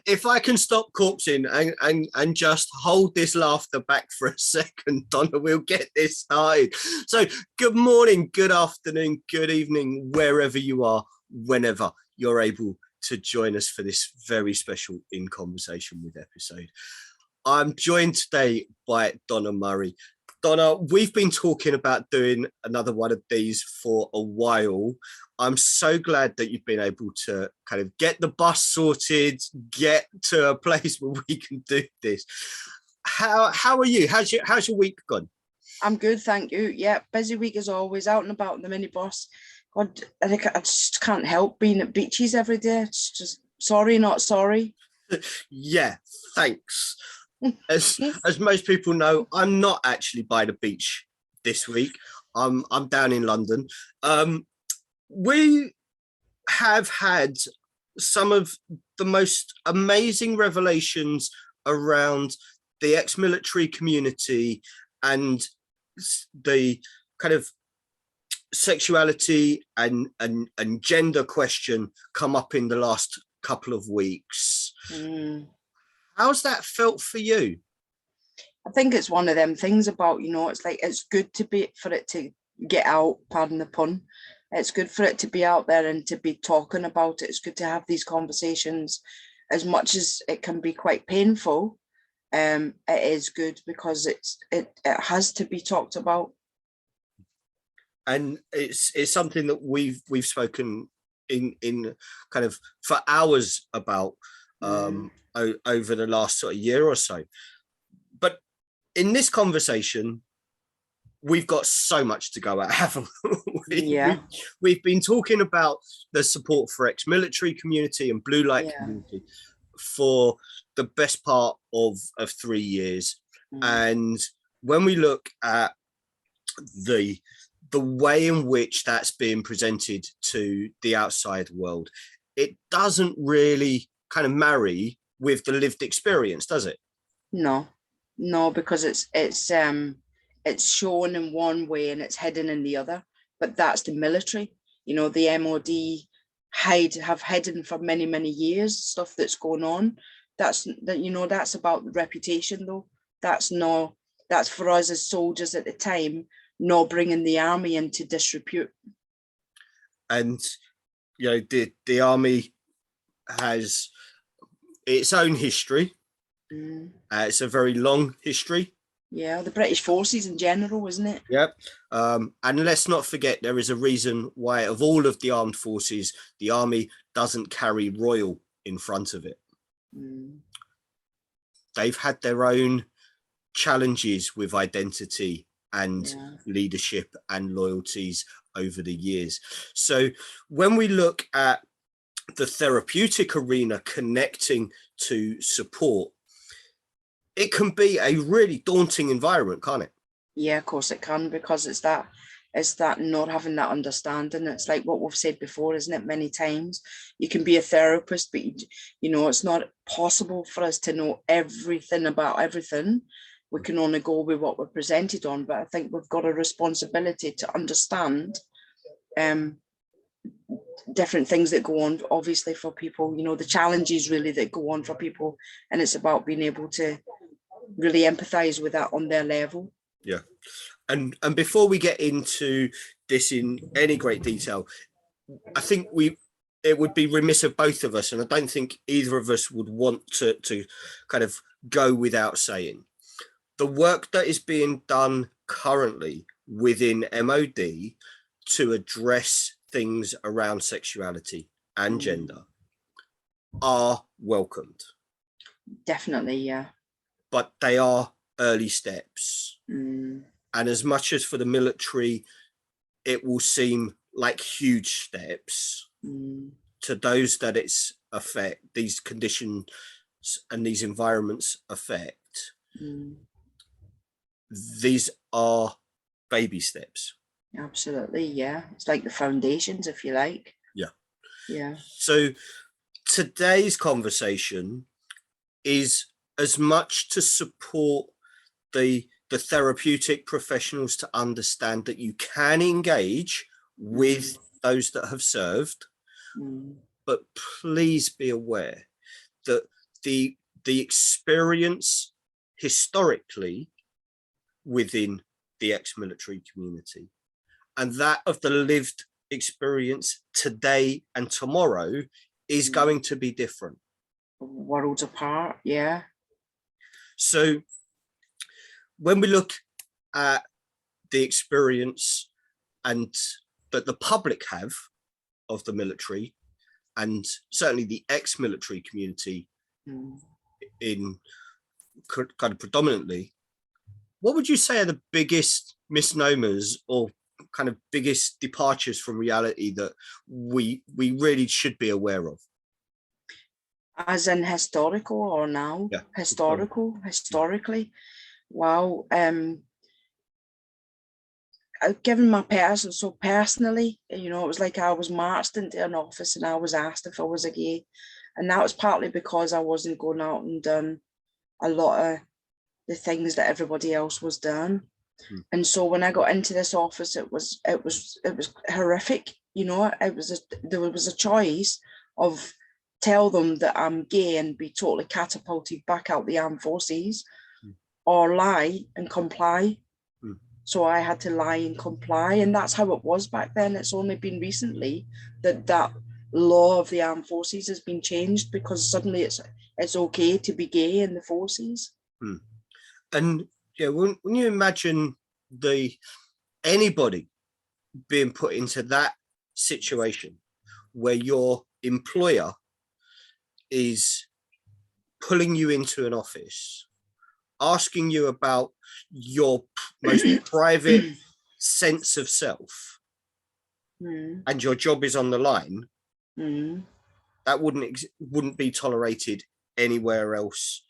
if I can stop corpsing and just hold this laughter back for a second, Donna, we'll get this started. So good morning, good afternoon, good evening, wherever you are, whenever you're able to join us for this very special In Conversation With episode. I'm joined today by Donna Murray. Donna, we've been talking about doing another one of these for a while. I'm so glad that you've been able to kind of get the bus sorted, get to a place where we can do this. How are you? How's your week gone? I'm good, thank you. Yeah, busy week as always, out and about in the minibus. God, I just can't help being at beaches every day. It's just sorry, not sorry. Yeah, thanks. As most people know, I'm not actually by the beach this week. I'm down in London. We have had some of the most amazing revelations around the ex-military community and the kind of sexuality and gender question come up in the last couple of weeks. How's that felt for you? I think it's one of them things about, it's like, it's good for it to get out, pardon the pun. It's good for it to be out there and to be talking about it. It's good to have these conversations, as much as it can be quite painful. It is good because it has to be talked about. And it's something that we've spoken in kind of for hours about over the last sort of year or so. But in this conversation, we've got so much to go at, haven't we? Yeah. We've been talking about the support for ex-military community and blue light community for the best part of 3 years. And when we look at the way in which that's being presented to the outside world, it doesn't really kind of marry with the lived experience, does it? No, because it's shown in one way and it's hidden in the other. But that's the military. The MOD have hidden for many, many years stuff that's going on. That's about reputation, though. That's for us as soldiers at the time, not bringing the army into disrepute. And the army has its own history. It's a very long history. Yeah, the British forces in general, isn't it? Yep. And let's not forget, there is a reason why, of all of the armed forces, the army doesn't carry royal in front of it. They've had their own challenges with identity and leadership and loyalties over the years. So when we look at the therapeutic arena connecting to support, it can be a really daunting environment, can't it? Yeah, of course it can, because it's that not having that understanding. It's like what we've said before, isn't it, many times? You can be a therapist, but it's not possible for us to know everything about everything. We can only go with what we're presented on, but I think we've got a responsibility to understand different things that go on, obviously, for people, the challenges really that go on for people, and it's about being able to really empathize with that on their level. Yeah. And before we get into this in any great detail, I think it would be remiss of both of us, and I don't think either of us would want to kind of go without saying, the work that is being done currently within MOD to address things around sexuality and gender are welcomed. Definitely, yeah. But they are early steps. And as much as for the military, it will seem like huge steps, to those that these conditions and these environments affect, these are baby steps. Absolutely, yeah. It's like the foundations, if you like. Yeah. So today's conversation is as much to support the therapeutic professionals to understand that you can engage with those that have served, but please be aware that the experience historically within the ex-military community and that of the lived experience today and tomorrow is going to be different. Worlds apart, yeah. So when we look at the experience and that the public have of the military, and certainly the ex-military community in kind of predominantly, what would you say are the biggest misnomers or kind of biggest departures from reality that we really should be aware of? As in historical or now? Yeah. Historically. Wow. Given my person, so personally, you know, it was like I was marched into an office and I was asked if I was a gay. And that was partly because I wasn't going out and done a lot of the things that everybody else was doing. And so when I got into this office, it was horrific. You know, there was a choice of tell them that I'm gay and be totally catapulted back out the armed forces, or lie and comply. So I had to lie and comply, and that's how it was back then. It's only been recently that law of the armed forces has been changed, because suddenly it's okay to be gay in the forces. And yeah, when you imagine anybody being put into that situation where your employer is pulling you into an office, asking you about your most private sense of self, and your job is on the line, that wouldn't be tolerated anywhere else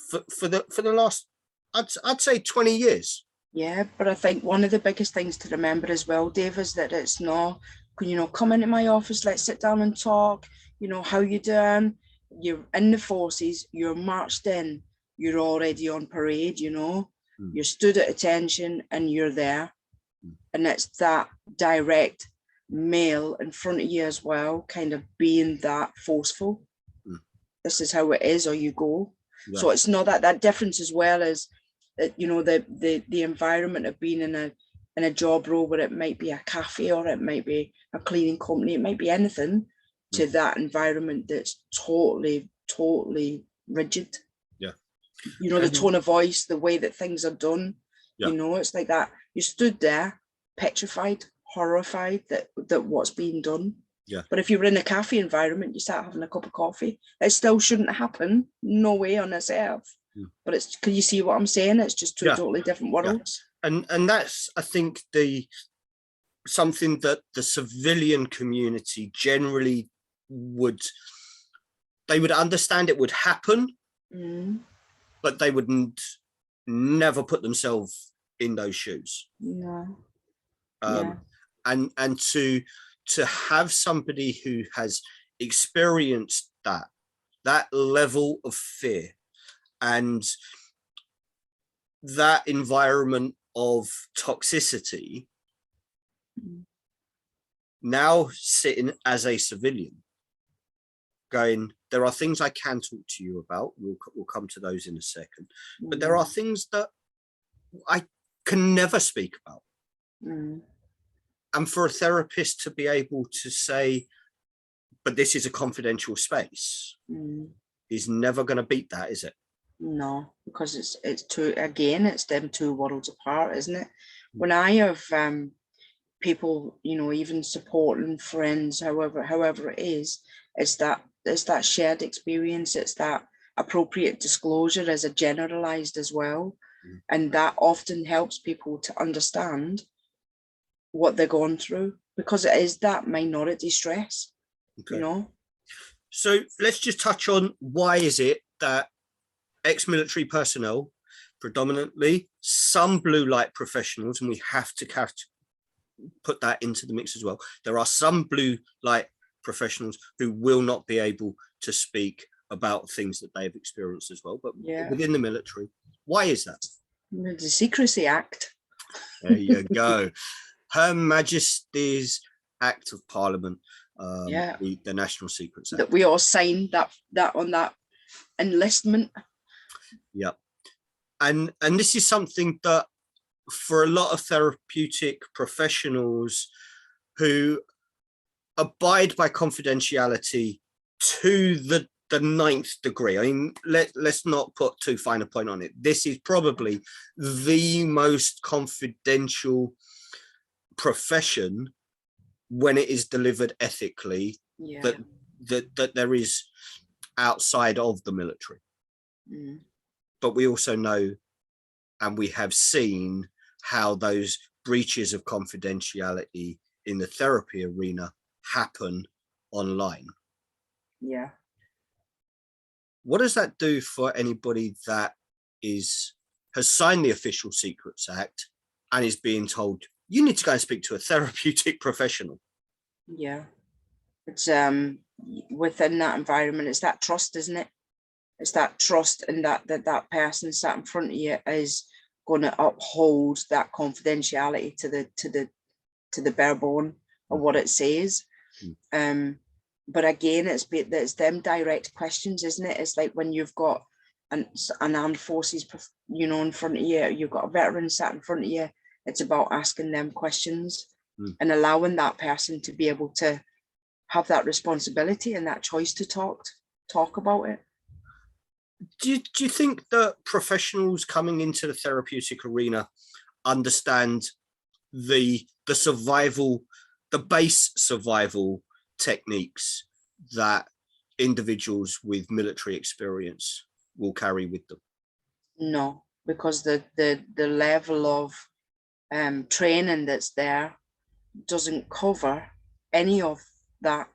for the last, I'd say 20 years. Yeah, but I think one of the biggest things to remember as well, Dave, is that it's not, you know, come into my office, let's sit down and talk, you know, how you doing? You're in the forces, you're marched in, you're already on parade, you know, you're stood at attention and you're there. And it's that direct male in front of you as well, kind of being that forceful. This is how it is, or you go. Yeah. So it's not that difference, as well as, you know, the environment of being in a job role where it might be a cafe or it might be a cleaning company, it might be anything, to that environment that's totally rigid. Yeah. You know, the tone of voice, the way that things are done, you know, it's like that. You stood there petrified, horrified that what's being done. Yeah. But if you were in a cafe environment, you start having a cup of coffee, it still shouldn't happen. No way on this earth. But it's, can you see what I'm saying? It's just two totally different worlds. Yeah. And that's, I think, something that the civilian community generally would understand it would happen, but they would never put themselves in those shoes. No. And to have somebody who has experienced that level of fear and that environment of toxicity, now sitting as a civilian going, there are things I can talk to you about, we'll come to those in a second, but there are things that I can never speak about. And for a therapist to be able to say, but this is a confidential space, is never going to beat that, is it? No, because it's two, again, it's them two worlds apart, isn't it? When I have people, you know, even supporting friends, however it is, it's that shared experience, it's that appropriate disclosure as a generalized as well. And that often helps people to understand what they're going through, because it is that minority stress, you know. So let's just touch on, why is it that ex-military personnel, predominantly some blue light professionals, and we have to put that into the mix as well, there are some blue light professionals who will not be able to speak about things that they've experienced as well, but within the military, why is that? The Secrecy Act. There you go. Her Majesty's Act of Parliament. the National Secrets Act. That we all signed that on that enlistment. Yeah. And this is something that for a lot of therapeutic professionals who abide by confidentiality to the ninth degree. I mean, let's not put too fine a point on it. This is probably the most confidential profession when it is delivered ethically that there is outside of the military. But we also know, and we have seen, how those breaches of confidentiality in the therapy arena happen online. Yeah. What does that do for anybody that has signed the Official Secrets Act and is being told, you need to go and speak to a therapeutic professional? Yeah. It's within that environment, it's that trust, isn't it? It's that trust in that person sat in front of you is going to uphold that confidentiality to the bare bone of what it says. But again, it's them direct questions, isn't it? It's like when you've got an armed forces, in front of you, you've got a veteran sat in front of you. It's about asking them questions and allowing that person to be able to have that responsibility and that choice to talk about it. Do you think that professionals coming into the therapeutic arena understand the survival, the base survival techniques that individuals with military experience will carry with them? No, because the level of training that's there doesn't cover any of that.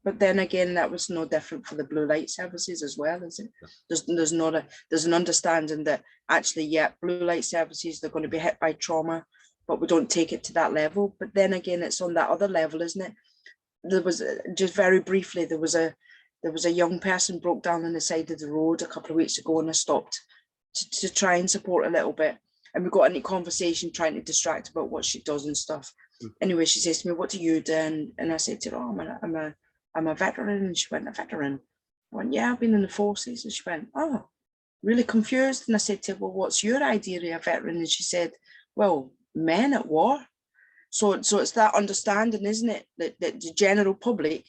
But then again, that was no different for the blue light services as well, is it? There's an understanding that actually, blue light services, they're going to be hit by trauma, but we don't take it to that level. But then again, it's on that other level, isn't it? There was just very briefly, there was a young person broke down on the side of the road a couple of weeks ago, and I stopped to try and support a little bit. And we got into conversation trying to distract about what she does and stuff. Anyway, she says to me, "What do you do?" And I said to her, "Oh, I'm a veteran." And she went, "A veteran?" I went, "Yeah, I've been in the forces." And she went, "Oh," really confused. And I said to her, "Well, what's your idea of a veteran?" And she said, "Well, men at war." So it's that understanding, isn't it, that the general public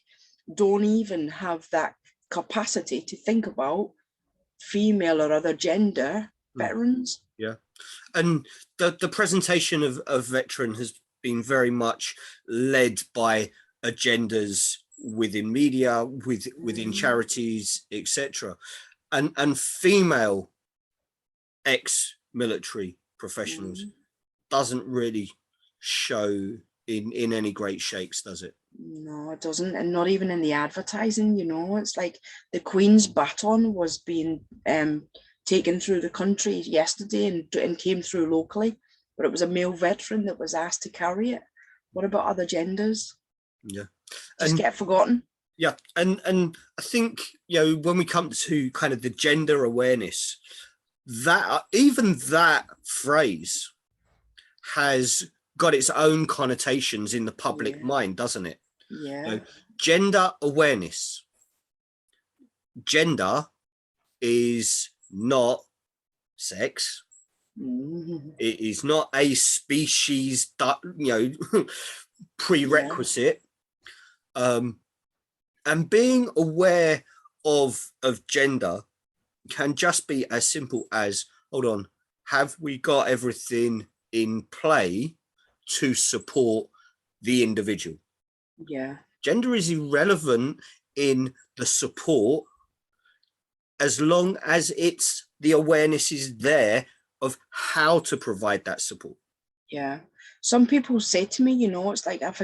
don't even have that capacity to think about female or other gender veterans. Yeah. And the presentation of veteran has been very much led by agendas within media, within charities, etc. And female ex-military professionals doesn't really show in any great shakes, does it? No, it doesn't. And not even in the advertising, it's like the Queen's baton was being taken through the country yesterday and came through locally, but it was a male veteran that was asked to carry it. What about other genders? Yeah, just get forgotten. Yeah, and I think when we come to kind of the gender awareness, that even that phrase has got its own connotations in the public mind, doesn't it? Yeah. Gender awareness. Gender is not sex. It is not a species prerequisite. And being aware of gender can just be as simple as, hold on, have we got everything in play to support the individual? Yeah. Gender is irrelevant in the support as long as the awareness is there of how to provide that support. Yeah. Some people say to me, it's like I've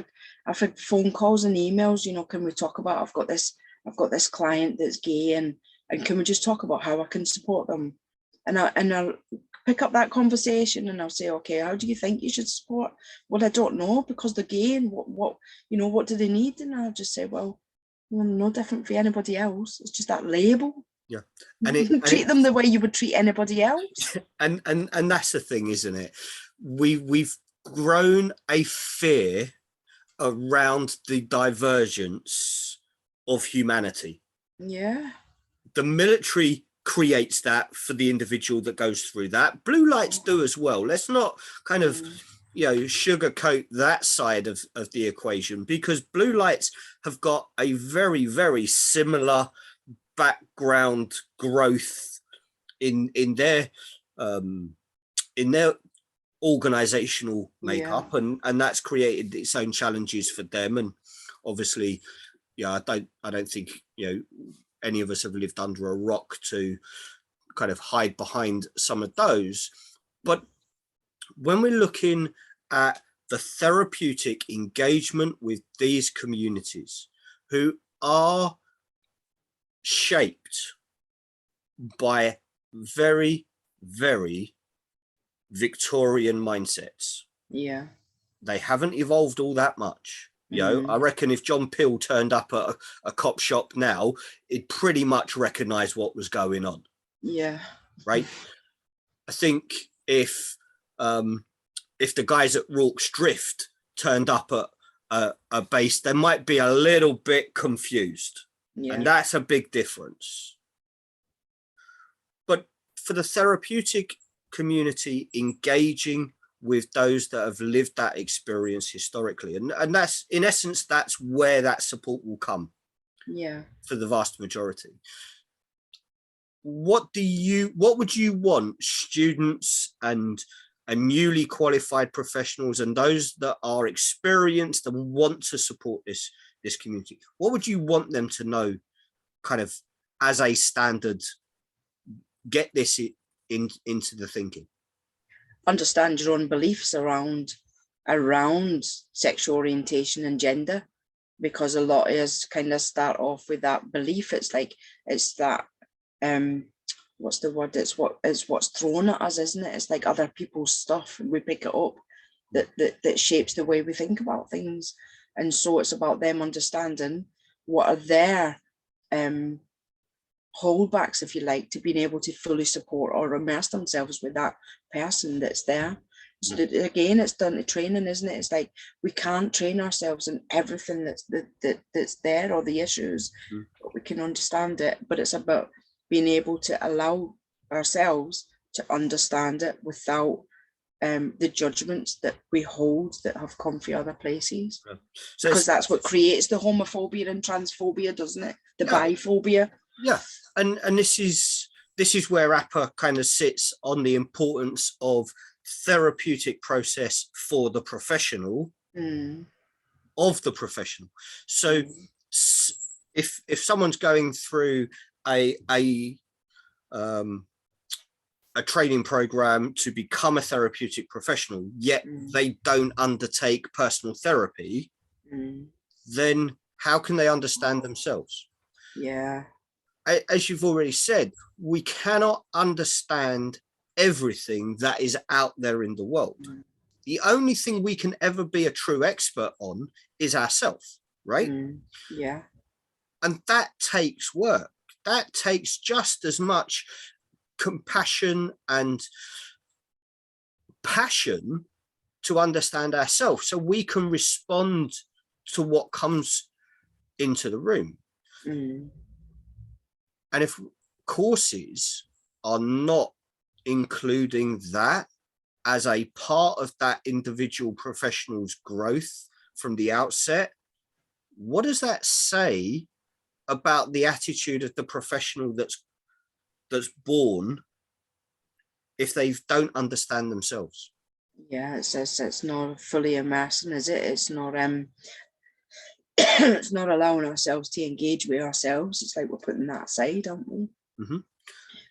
had phone calls and emails, can we talk about, I've got this client that's gay and can we just talk about how I can support them? And I'll pick up that conversation and I'll say, okay, how do you think you should support? Well, I don't know, because they're gay, and what do they need? And I'll just say, well, no different for anybody else. It's just that label. Yeah. And treat them the way you would treat anybody else. And that's the thing, isn't it? We've grown a fear around the divergence of humanity. Yeah. The military creates that for the individual that goes through that. Blue lights do as well. Let's not kind of, sugarcoat that side of the equation, because blue lights have got a very, very similar background growth in their organizational makeup, and that's created its own challenges for them. And obviously, I don't think any of us have lived under a rock to kind of hide behind some of those. But when we're looking at the therapeutic engagement with these communities who are shaped by very, very Victorian mindsets. They haven't evolved all that much. I reckon if John Peel turned up at a cop shop now, he'd pretty much recognize what was going on. Right. I think if the guys at Rorke's Drift turned up at a base, they might be a little bit confused. And that's a big difference. But for the therapeutic community engaging with those that have lived that experience historically, and that's, in essence, that's where that support will come for the vast majority. What would you want students and newly qualified professionals and those that are experienced and want to support this community, what would you want them to know, kind of as a standard, get this into the thinking? Understand your own beliefs around sexual orientation and gender, because a lot of us kind of start off with that belief. It's that what's the word? It's what's thrown at us, isn't it? It's like other people's stuff, and we pick it up that shapes the way we think about things. And so it's about them understanding what are their holdbacks, if you like, to being able to fully support or immerse themselves with that person that's there. So again, it's down to training, isn't it? It's like we can't train ourselves in everything that's there, or the issues, but we can understand it. But it's about being able to allow ourselves to understand it without the judgments that we hold that have come from other places. So because that's what creates the homophobia and transphobia, doesn't it? The biphobia. Yeah, and this is where APA kind of sits on the importance of therapeutic process for the professional, of the professional. So if someone's going through a training program to become a therapeutic professional, yet they don't undertake personal therapy, then how can they understand themselves? As you've already said, we cannot understand everything that is out there in the world. The only thing we can ever be a true expert on is ourselves, right? And that takes work. That takes just as much compassion and passion to understand ourselves, so we can respond to what comes into the room. And if courses are not including that as a part of that individual professional's growth from the outset, what does that say about the attitude of the professional that's born if they don't understand themselves? It's not fully immersing, is it? It's not it's not allowing ourselves to engage with ourselves. It's like we're putting that aside, aren't we?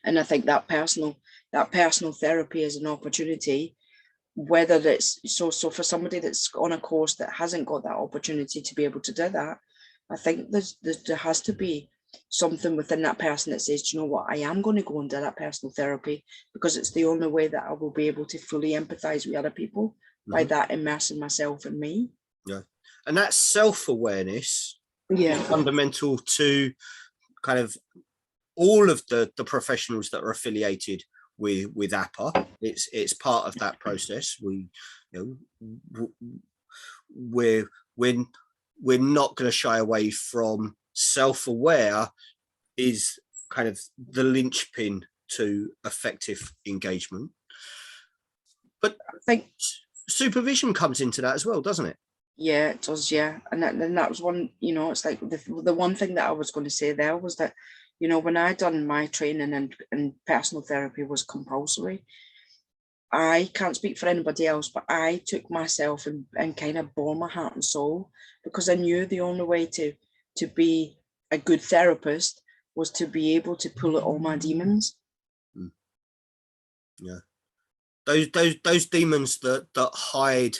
And I think that personal therapy is an opportunity, whether it's so for somebody that's on a course that hasn't got that opportunity to be able to do that. I think there has to be something within that person that says, do you know what, I am going to go and do that personal therapy, because it's the only way that I will be able to fully empathize with other people, by that immersing myself in me. And that self-awareness is fundamental to kind of all of the professionals that are affiliated with APA. It's part of that process. We're we're not going to shy away from self-aware is kind of the linchpin to effective engagement. But I think supervision comes into that as well, doesn't it? yeah, it does, yeah. And that was one, you know, it's like the one thing that I was going to say there was that, you know, when I done my training and personal therapy was compulsory, I can't speak for anybody else, but I took myself and kind of bore my heart and soul, because I knew the only way to be a good therapist was to be able to pull at all my demons. Yeah, those demons that hide.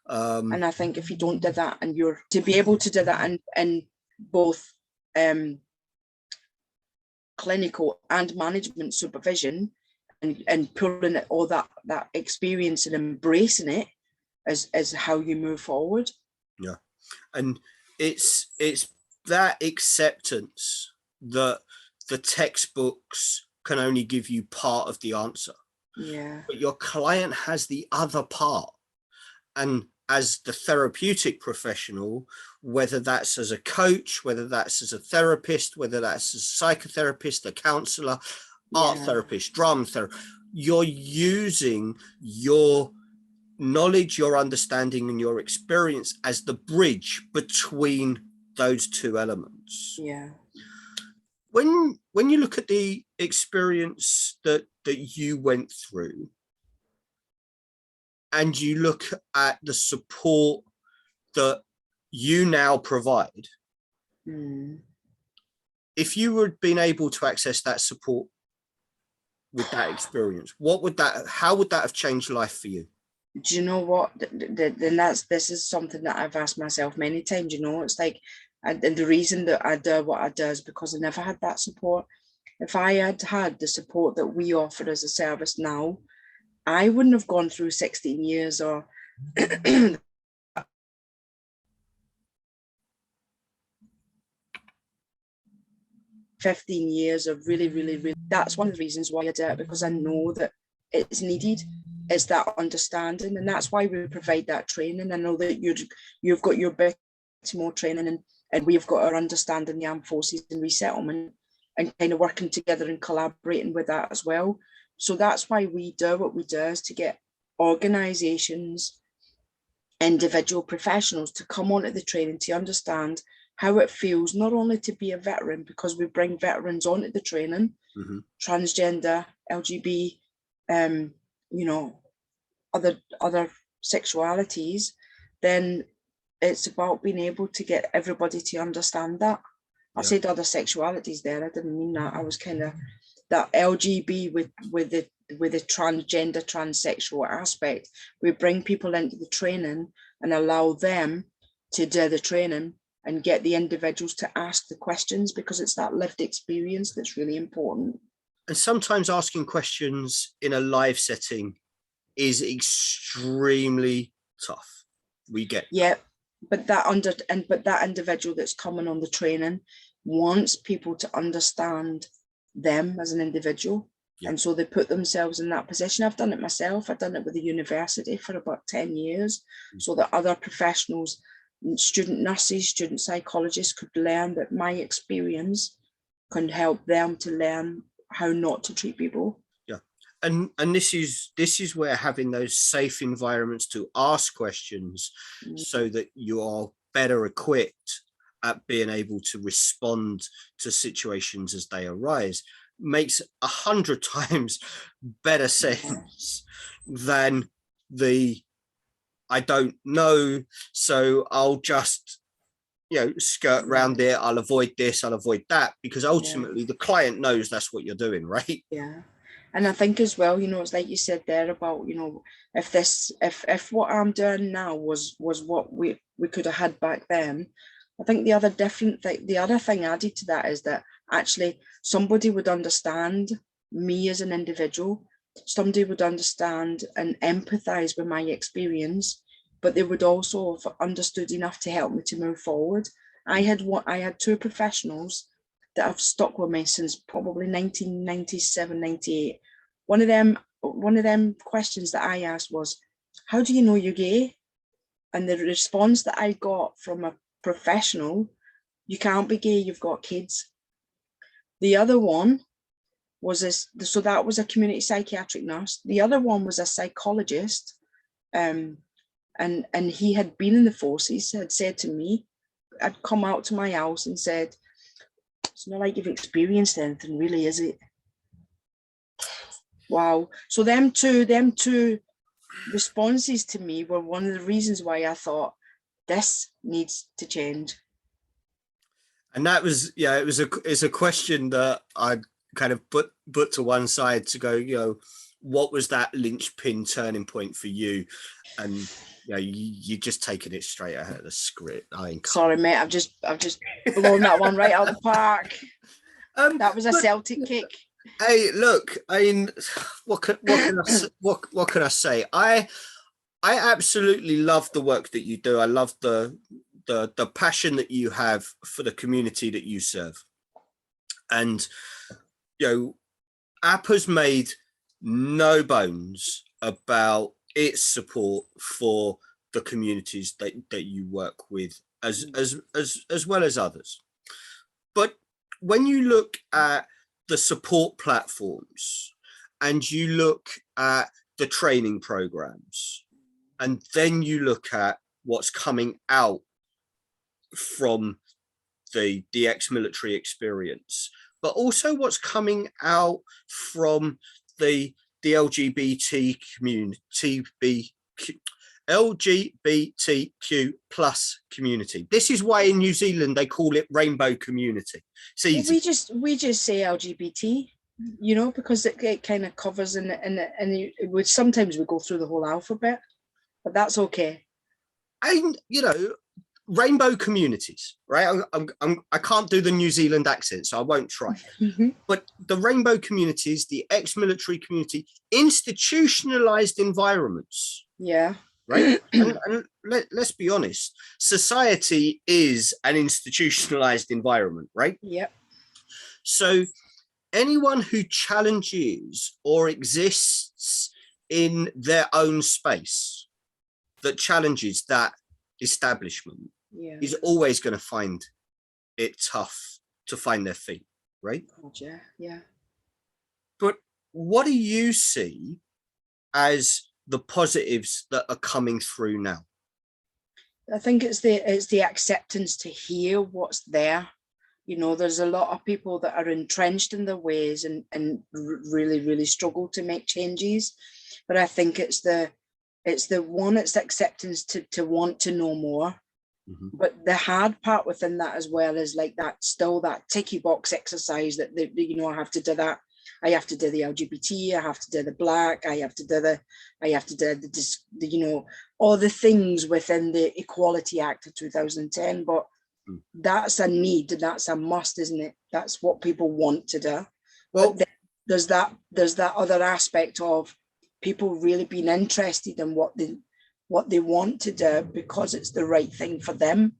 And I think if you don't do that, and you're to be able to do that in both clinical and management supervision, and pulling it, all that experience and embracing it as how you move forward. Yeah, and it's that acceptance that the textbooks can only give you part of the answer. Yeah, but your client has the other part. And as the therapeutic professional, whether that's as a coach, whether that's as a therapist, whether that's as a psychotherapist, a counselor, art therapist, drama therapist, you're using your knowledge, your understanding, and your experience as the bridge between those two elements. Yeah. When you look at the experience that you went through, and you look at the support that you now provide, if you would been able to access that support with that experience, how would that have changed life for you? Do you know what? Then this is something that I've asked myself many times. You know, it's like, and the reason that I do what I do is because I never had that support. If I had had the support that we offer as a service now, I wouldn't have gone through 16 years or 15 years of really, that's one of the reasons why I do it, because I know that it's needed, is that understanding. And that's why we provide that training. I know that you've got your bit more training, and we've got our understanding the armed forces and resettlement, and kind of working together and collaborating with that as well. So that's why we do what we do, is to get organisations, individual professionals to come onto the training to understand how it feels not only to be a veteran, because we bring veterans onto the training, transgender, LGBT, you know, other sexualities, then it's about being able to get everybody to understand that. I said other sexualities there, I didn't mean that. I was kind of that LGB with the transgender, transsexual aspect. We bring people into the training and allow them to do the training and get the individuals to ask the questions, because it's that lived experience that's really important. And sometimes asking questions in a live setting is extremely tough. We get but that individual that's coming on the training wants people to understand them as an individual. And so they put themselves in that position. I've done it myself. I've done it with the university for about 10 years, so that other professionals, student nurses, student psychologists could learn that my experience can help them to learn how not to treat people. And this is where having those safe environments to ask questions, so that you are better equipped at being able to respond to situations as they arise, makes 100 times better sense than the I don't know, so I'll just skirt around it, I'll avoid this, I'll avoid that, because ultimately the client knows that's what you're doing, right? And I think as well, it's like you said there about, if what I'm doing now was what we could have had back then. I think the other thing added to that is that actually somebody would understand me as an individual, somebody would understand and empathize with my experience, but they would also have understood enough to help me to move forward. I had two professionals that have stuck with me since probably 1997, 98. One of them questions that I asked was, how do you know you're gay? And the response that I got from a professional, you can't be gay, you've got kids. The other one was this, so that was a community psychiatric nurse. The other one was a psychologist, and he had been in the forces, had said to me, had come out to my house and said, it's not like you've experienced anything really, is it? Wow. So them two responses to me were one of the reasons why I thought this needs to change. And that was, yeah, it's a question that I kind of put to one side to go, you know, what was that linchpin turning point for you? And you know, you just taking it straight out of the script. Sorry, mate, I've just blown that one right out of the park. That was a Celtic kick. Hey, look, I mean, what can I say? I absolutely love the work that you do. I love the passion that you have for the community that you serve. And, you know, APP has made no bones about its support for the communities that you work with, as well as others. But when you look at the support platforms and you look at the training programs, and then you look at what's coming out from the ex-military experience, but also what's coming out from the LGBT community, LGBTQ plus community. This is why in New Zealand they call it rainbow community. See, we just say LGBT, you know, because it kind of covers and it would sometimes we go through the whole alphabet, but that's okay. And you know, rainbow communities, right? I can't do the New Zealand accent, so I won't try. But the rainbow communities, the ex-military community, institutionalized environments. Yeah. Right. and let's be honest, society is an institutionalized environment, right? Yep. So anyone who challenges or exists in their own space that challenges that establishment is always going to find it tough to find their feet, right? Gotcha. Yeah. But what do you see as the positives that are coming through now? I think it's the acceptance to hear what's there. You know, there's a lot of people that are entrenched in their ways and really, really struggle to make changes. But I think it's the acceptance to want to know more. But the hard part within that as well is like that ticky box exercise that you know, I have to do that. I have to do the LGBT, I have to do the Black, I have to do the you know, all the things within the Equality Act of 2010. But that's a need, that's a must, isn't it? That's what people want to do. Well, but there's that other aspect of people really being interested in what they want to do because it's the right thing for them.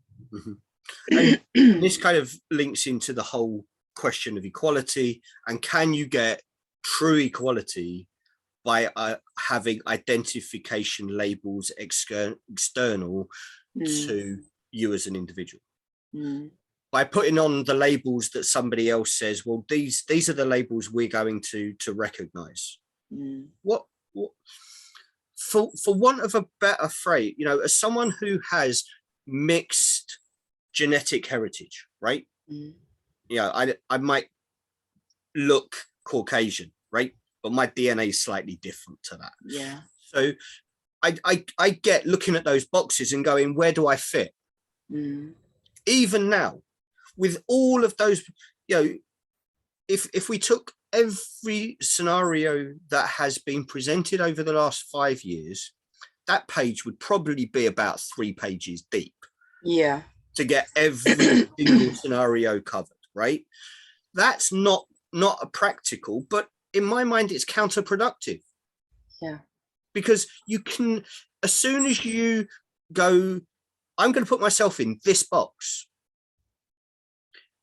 And this kind of links into the whole question of equality, and can you get true equality by having identification labels external to you as an individual? By putting on the labels that somebody else says, well, these are the labels we're going to recognize. What for want of a better phrase, you know, as someone who has mixed genetic heritage, right? You know, I might look Caucasian, right? But my DNA is slightly different to that. Yeah. So I get looking at those boxes and going, where do I fit? Even now, with all of those, you know, if we took every scenario that has been presented over the last 5 years, that page would probably be about 3 pages deep. Yeah. To get every single scenario covered, right? That's not a practical, but in my mind, it's counterproductive. Yeah. Because you can, as soon as you go, I'm going to put myself in this box,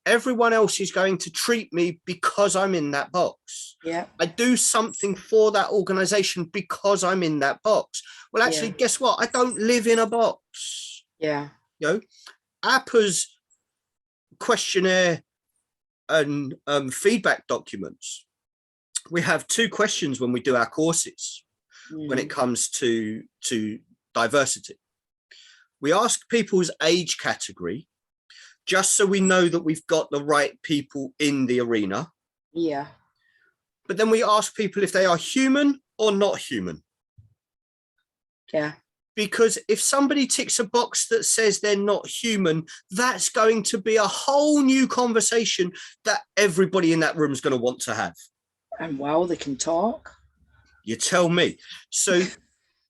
everyone else is going to treat me because I'm in that box. Yeah. I do something for that organization because I'm in that box. Well, actually, guess what? I don't live in a box. Yeah. You know, APA's questionnaire and feedback documents, we have 2 questions when we do our courses when it comes to diversity. We ask people's age category, just so we know that we've got the right people in the arena. Yeah. But then we ask people if they are human or not human. Yeah. Because if somebody ticks a box that says they're not human, that's going to be a whole new conversation that everybody in that room is going to want to have. And wow, they can talk. You tell me. So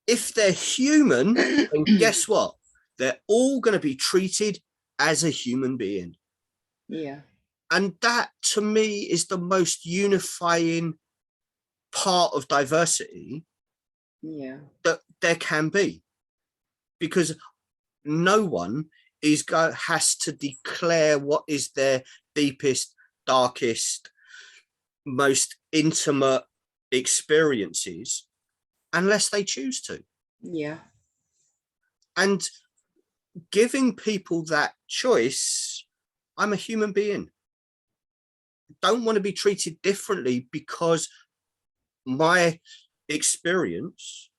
if they're human, then guess what? They're all going to be treated as a human being. Yeah. And that, to me, is the most unifying part of diversity that there can be. Because no one has to declare what is their deepest, darkest, most intimate experiences unless they choose to. Yeah. And giving people that choice, I'm a human being. Don't want to be treated differently because my experience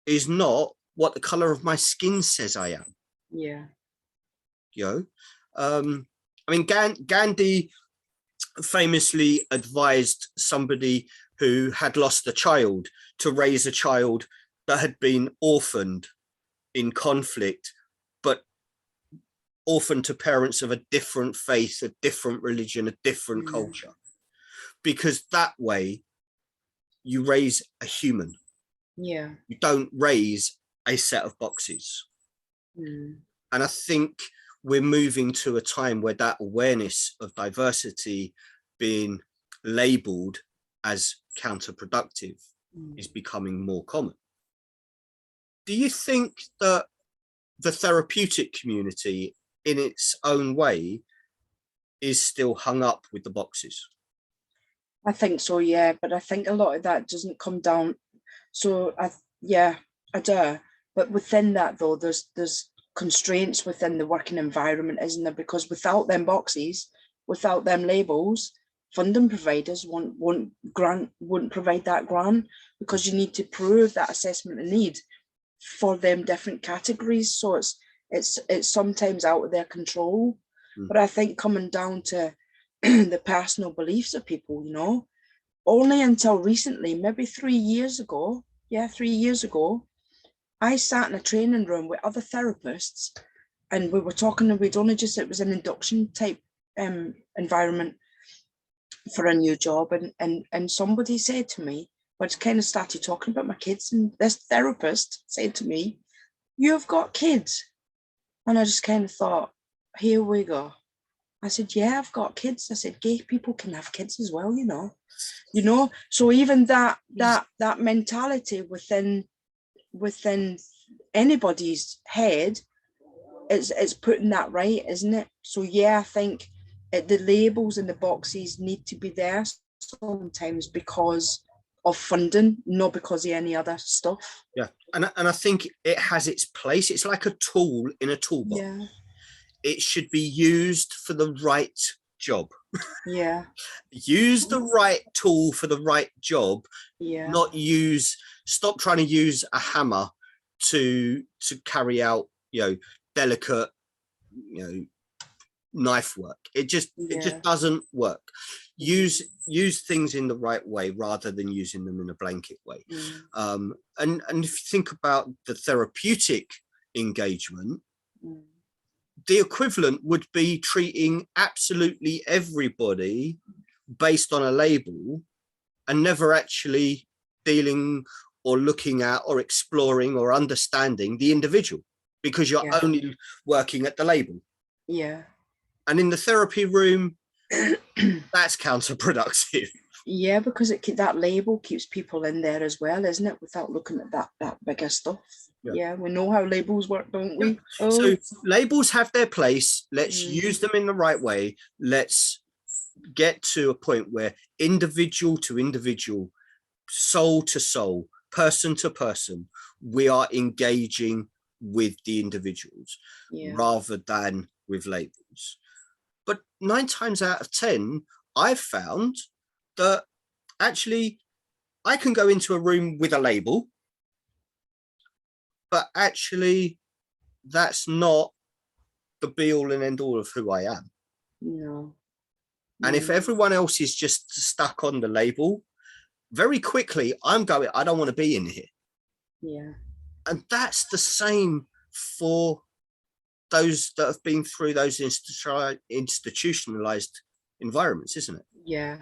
is not what the color of my skin says I am. Yeah. You know, I mean, Gandhi famously advised somebody who had lost a child to raise a child that had been orphaned in conflict, but orphaned to parents of a different faith, a different religion, a different culture, because that way you raise a human. Yeah. You don't raise a set of boxes. And I think we're moving to a time where that awareness of diversity being labeled as counterproductive is becoming more common. Do you think that the therapeutic community in its own way is still hung up with the boxes? I think so, yeah, but I think a lot of that doesn't come down. So I do. But within that though, there's constraints within the working environment, isn't there? Because without them boxes, without them labels, funding providers won't provide that grant, because you need to prove that assessment of need for them different categories. So it's sometimes out of their control. But I think coming down to the personal beliefs of people, you know, only until recently, maybe 3 years ago, 3 years ago, I sat in a training room with other therapists and we were talking, and it was an induction type environment for a new job. And somebody said to me, I just kind of started talking about my kids, and this therapist said to me, "You've got kids." And I just kind of thought, here we go. I said, yeah, I've got kids. I said, gay people can have kids as well, you know. So even that mentality within anybody's head, it's putting that right, isn't it? So yeah, I think the labels and the boxes need to be there sometimes because of funding, not because of any other stuff. Yeah, and I think it has its place. It's like a tool in a toolbox. Yeah. It should be used for the right job. Yeah. Use the right tool for the right job. Yeah. Stop trying to use a hammer to carry out, you know, delicate, you know, knife work. It just doesn't work. Use things in the right way rather than using them in a blanket way. And if you think about the therapeutic engagement, the equivalent would be treating absolutely everybody based on a label and never actually dealing or looking at or exploring or understanding the individual, because you're only working at the label. Yeah. And in the therapy room, that's counterproductive. Yeah, because that label keeps people in there as well, isn't it? Without looking at that bigger stuff. Yeah, we know how labels work, don't we? Yeah. Oh, So labels have their place. Let's mm, use them in the right way. Let's get to a point where individual to individual, soul to soul, person to person, we are engaging with the individuals yeah, rather than with labels. But 9 times out of 10, I've found that actually I can go into a room with a label, but actually that's not the be all and end all of who I am. no, And if no, everyone else is just stuck on the label, very quickly I'm going, I don't want to be in here. yeah, And that's the same for those that have been through those institutionalized environments, isn't it? yeah.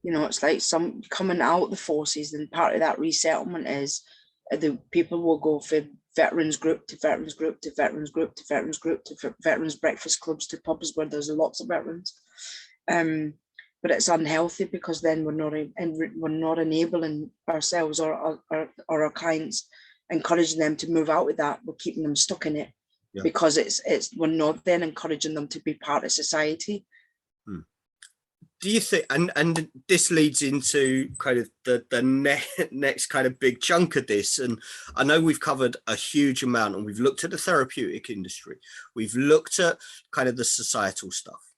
You know, it's like some coming out the forces, and part of that resettlement is the people will go from veterans group to veterans group to veterans group to veterans group to veterans breakfast clubs to pubs where there's lots of veterans. But it's unhealthy because then we're not enabling ourselves or our clients, encouraging them to move out with that. We're keeping them stuck in it. Yeah. Because we're not then encouraging them to be part of society. Do you think, and this leads into kind of the next kind of big chunk of this, and I know we've covered a huge amount, and we've looked at the therapeutic industry, we've looked at kind of the societal stuff.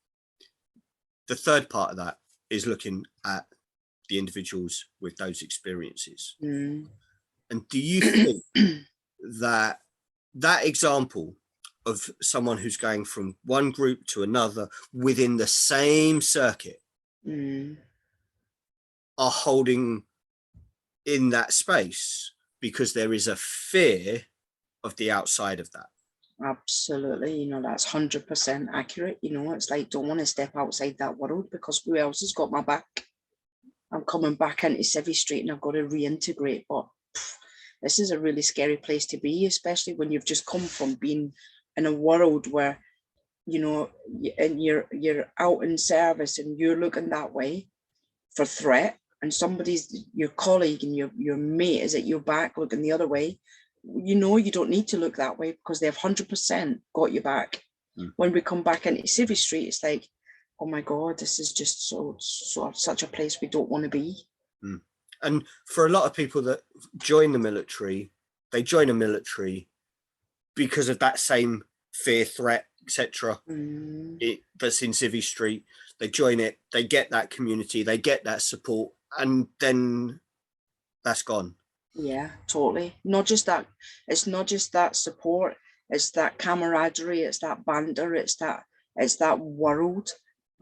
The third part of that is looking at the individuals with those experiences. And do you think that example of someone who's going from one group to another within the same circuit are holding in that space because there is a fear of the outside of that? Absolutely, you know, that's 100% accurate. You know, it's like, don't want to step outside that world because who else has got my back? I'm coming back into Civvy Street and I've got to reintegrate. But this is a really scary place to be, especially when you've just come from being in a world where, you know, and you're out in service and you're looking that way for threat, and somebody's your colleague and your mate is at your back looking the other way. You know, you don't need to look that way because they've 100% got your back. When we come back into Civvy Street, it's like, oh my God, this is just such a place we don't want to be. And for a lot of people that join the military, they join a military because of that same fear, threat, etc. That's in Civvy Street. They join it, they get that community, they get that support, and then that's gone. Yeah, totally. Not just that, it's not just that support, it's that camaraderie, it's that banter, it's that world.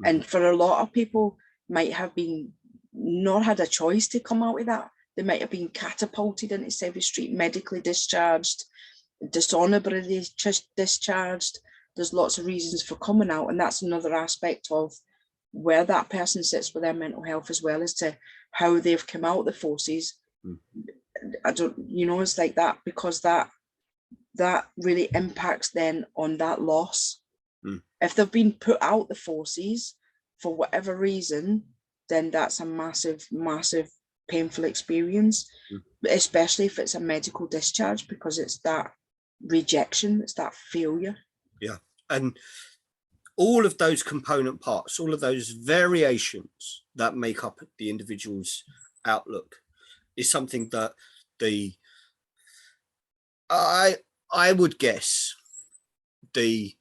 And for a lot of people might have been not had a choice to come out with that. They might have been catapulted into Civvy Street, medically discharged, dishonorably discharged. There's lots of reasons for coming out, and that's another aspect of where that person sits with their mental health as well, as to how they've come out of the forces. I don't, you know, it's like that, because that really impacts then on that loss. If they've been put out the forces for whatever reason, then that's a massive painful experience, especially if it's a medical discharge, because it's that rejection, it's that failure. Yeah. And all of those component parts, all of those variations that make up the individual's outlook is something that I would guess the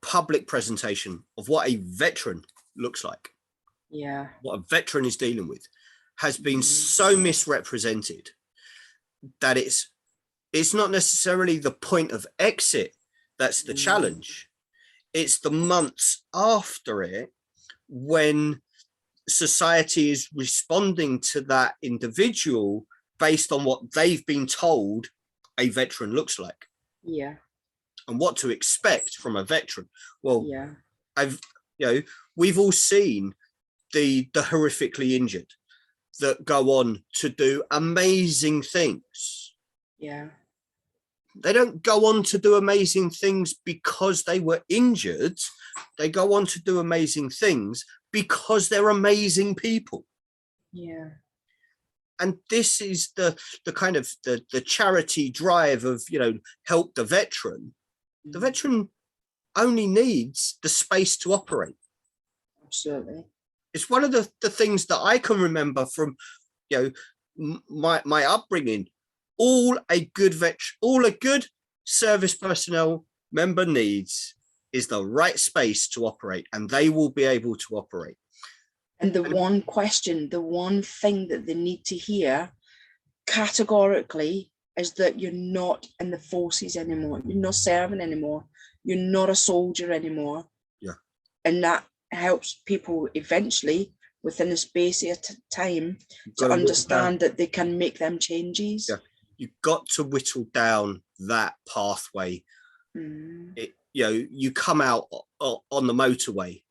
public presentation of what a veteran looks like, what a veteran is dealing with, has been so misrepresented that it's not necessarily the point of exit that's the challenge. It's the months after it, when society is responding to that individual based on what they've been told a veteran looks like. And what to expect from a veteran. Well, we've all seen the horrifically injured that go on to do amazing things. They don't go on to do amazing things because they were injured. They go on to do amazing things because they're amazing people. and this is the kind of the charity drive of, you know, help the veteran. The veteran only needs the space to operate. Absolutely. It's one of the things that I can remember from, you know, my upbringing. All a good service personnel member needs is the right space to operate, and they will be able to operate. And the one question, the one thing that they need to hear categorically is that you're not in the forces anymore. You're not serving anymore. You're not a soldier anymore. Yeah. And that helps people eventually, within a space of time, to understand that they can make them changes. Yeah. You've got to whittle down that pathway. You know, you come out on the motorway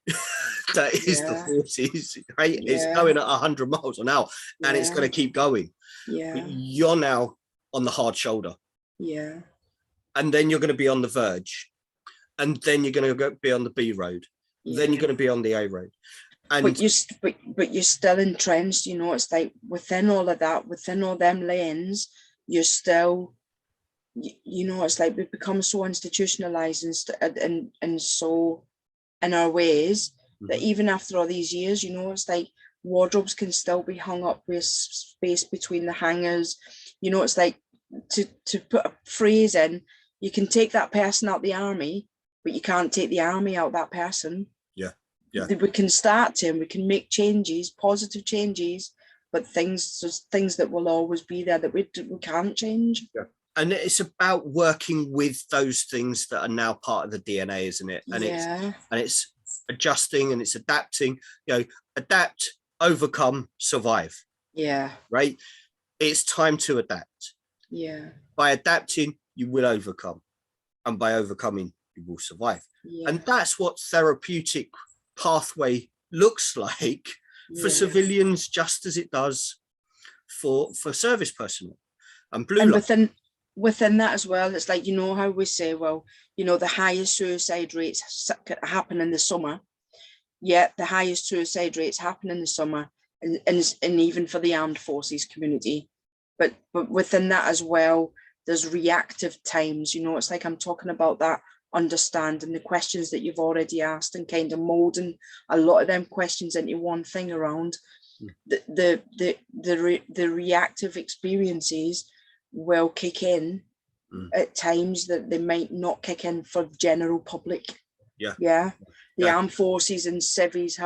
that is the forces, right? It's going at 100 miles an hour, and it's going to keep going. But you're now on the hard shoulder. Yeah. And then you're going to be on the verge, and then you're going to be on the B road. Then you're going to be on the A road. And but you're still entrenched, you know. It's like within all of that, within all them lanes, you're still, you know, it's like we've become so institutionalized and so in our ways that even after all these years, you know, it's like wardrobes can still be hung up with space between the hangers. You know, it's like, to put a phrase in, you can take that person out the army, but you can't take the army out that person. Yeah. We can start to, and we can make changes, positive changes, but things that will always be there that we can't change. Yeah. And it's about working with those things that are now part of the DNA, isn't it? And it's adjusting, and it's adapting. You know, adapt, overcome, survive. Yeah. Right? It's time to adapt. Yeah. By adapting, you will overcome. And by overcoming, you will survive. Yeah. And that's what therapeutic pathway looks like for civilians, just as it does for service personnel and blue light. Within that as well, it's like, you know how we say, well, you know, the highest suicide rates happen in the summer. Yeah, the highest suicide rates happen in the summer, and even for the armed forces community. But within that as well, there's reactive times. You know, it's like I'm talking about that understanding the questions that you've already asked, and kind of molding a lot of them questions into one thing around the reactive experiences will kick in at times that they might not kick in for general public. The armed forces and civvies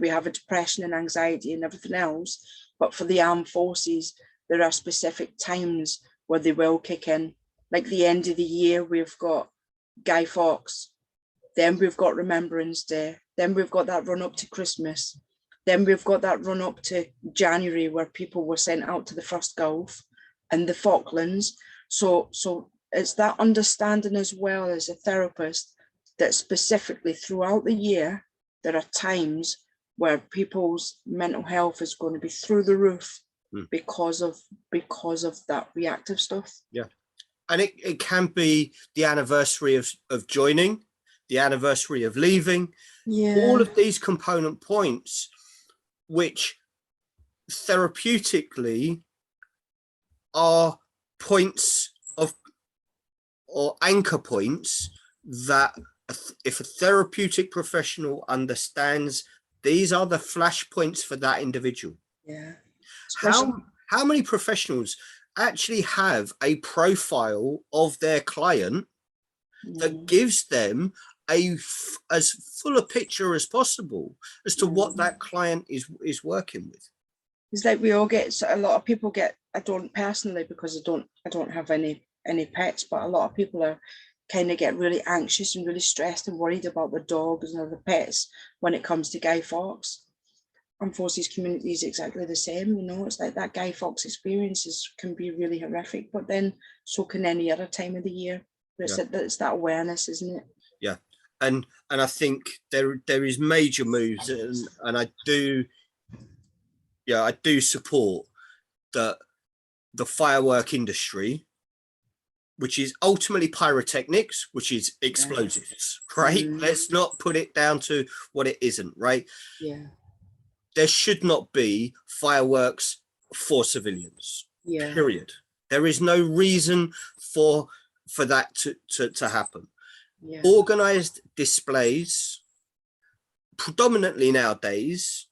we have a depression and anxiety and everything else, but for the armed forces there are specific times where they will kick in. Like the end of the year, we've got Guy Fawkes, then we've got Remembrance Day, then we've got that run up to Christmas, then we've got that run up to January where people were sent out to the first Gulf and the Falklands. So it's that understanding as well as a therapist that specifically throughout the year there are times where people's mental health is going to be through the roof because of that reactive stuff. Yeah. And it can be the anniversary of joining, the anniversary of leaving, all of these component points, which therapeutically are points of, or anchor points that if a therapeutic professional understands, these are the flash points for that individual. Yeah. How many professionals actually have a profile of their client that gives them as full a picture as possible as to what that client is working with? It's like we all get, a lot of people get, I don't personally, because I don't have any pets, but a lot of people are kind of get really anxious and really stressed and worried about the dogs and other pets when it comes to Guy Fawkes. And forces community is exactly the same, you know. It's like that Guy Fawkes experiences can be really horrific, but then so can any other time of the year. But it's that awareness, isn't it? Yeah, and I think there is major moves, and I do support that the firework industry, which is ultimately pyrotechnics, which is explosives, right? Let's not put it down to what it isn't, right? Yeah. There should not be fireworks for civilians, Yeah. period. There is no reason for that to happen. Yeah. Organized displays, predominantly nowadays,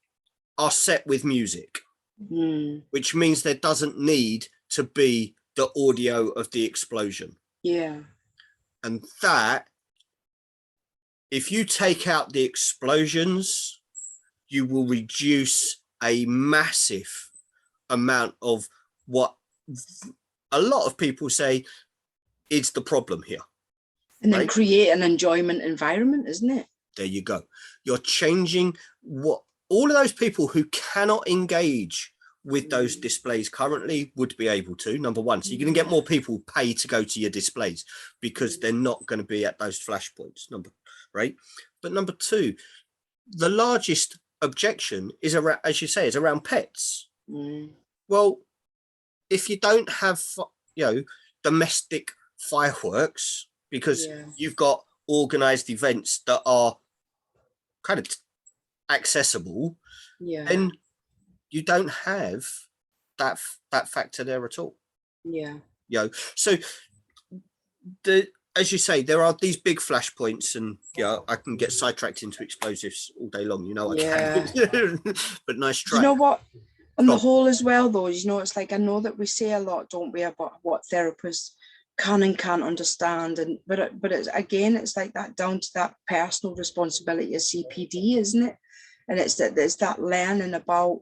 are set with music, which means there doesn't need to be the audio of the explosion. Yeah. And that, if you take out the explosions, you will reduce a massive amount of what a lot of people say is the problem here. And then create an enjoyment environment, isn't it? There you go. You're changing what all of those people who cannot engage with those displays currently would be able to, number one. So you're going to get more people pay to go to your displays because they're not going to be at those flashpoints, right? But number two, the largest objection is around, as you say, is around pets. Well, if you don't have, domestic fireworks because you've got organized events that are kind of accessible, then you don't have that factor there at all. So as you say, there are these big flashpoints, and I can get sidetracked into explosives all day long, I can. But nice try. You know what, on the whole as well though, it's like, I know that we say a lot, don't we, about what therapists can and can't understand, and but it's, again, it's like that, down to that personal responsibility of CPD, isn't it? And it's that learning about,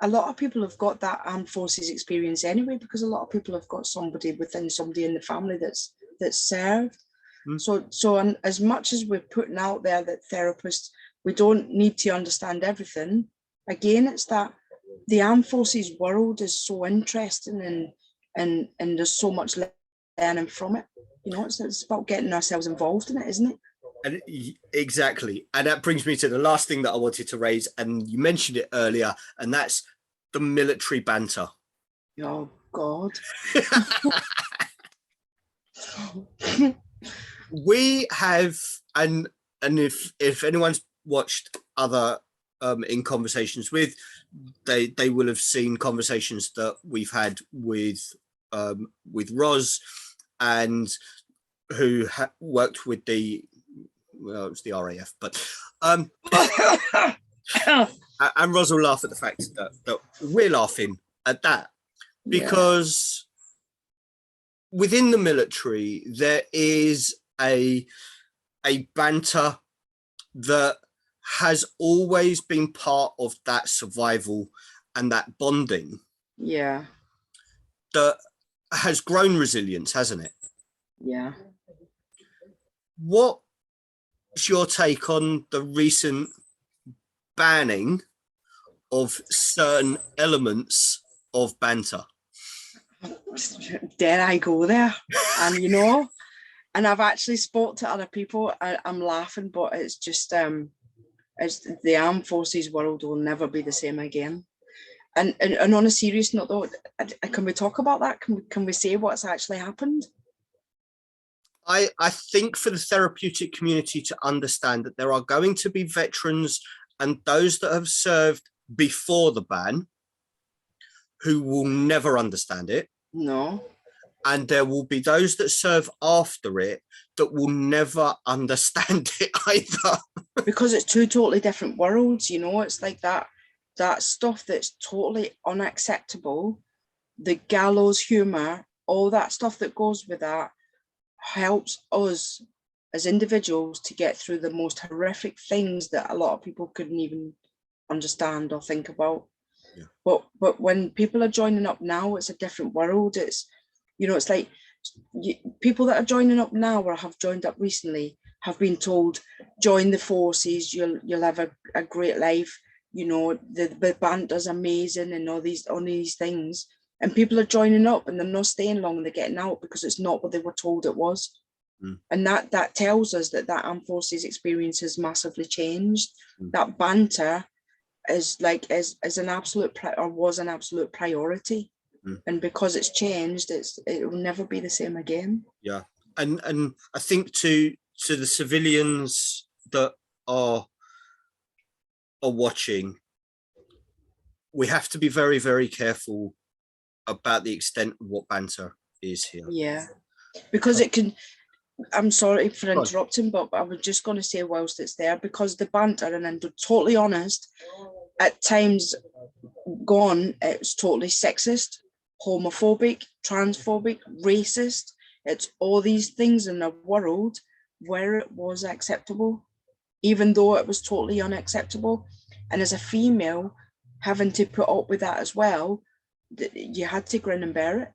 a lot of people have got that armed forces experience anyway, because a lot of people have got somebody in the family that's served. So and as much as we're putting out there that therapists, we don't need to understand everything, again, it's that the armed forces world is so interesting, and there's so much learning from it. It's about getting ourselves involved in it, isn't it? And exactly. And that brings me to the last thing that I wanted to raise, and you mentioned it earlier, and that's the military banter. Oh God. We have, and if anyone's watched other in conversations with, they will have seen conversations that we've had with Roz, and who worked with it was the RAF, but and Roz will laugh at the fact that we're laughing at that, because within the military there is a banter that has always been part of that survival and that bonding that has grown resilience, hasn't it? What's your take on the recent banning of certain elements of banter? Dare I go there? And and I've actually spoke to other people. I'm laughing, but it's just as the armed forces world will never be the same again. And on a serious note though, can we talk about that? Can we say what's actually happened? I think for the therapeutic community to understand that there are going to be veterans and those that have served before the ban who will never understand it. No. And there will be those that serve after it that will never understand it either. Because it's two totally different worlds, it's like that stuff that's totally unacceptable, the gallows humor, all that stuff that goes with that helps us as individuals to get through the most horrific things that a lot of people couldn't even understand or think about. But when people are joining up now, it's a different world. It's it's like people that are joining up now or have joined up recently have been told, join the forces, you'll have a great life, the banter's amazing, and all these things, and people are joining up and they're not staying long, and they're getting out because it's not what they were told it was. And that tells us that armed forces experience has massively changed. That banter is like is an absolute was an absolute priority. And because it's changed, it will never be the same again. And I think to the civilians that are watching, we have to be very, very careful about the extent of what banter is here. Yeah, because it can, I'm sorry for Go on. interrupting, but I was just going to say whilst it's there, because the banter, and I'm totally honest, at times gone, it's totally sexist, homophobic, transphobic, racist. It's all these things in a world where it was acceptable, even though it was totally unacceptable. And as a female, having to put up with that as well, you had to grin and bear it.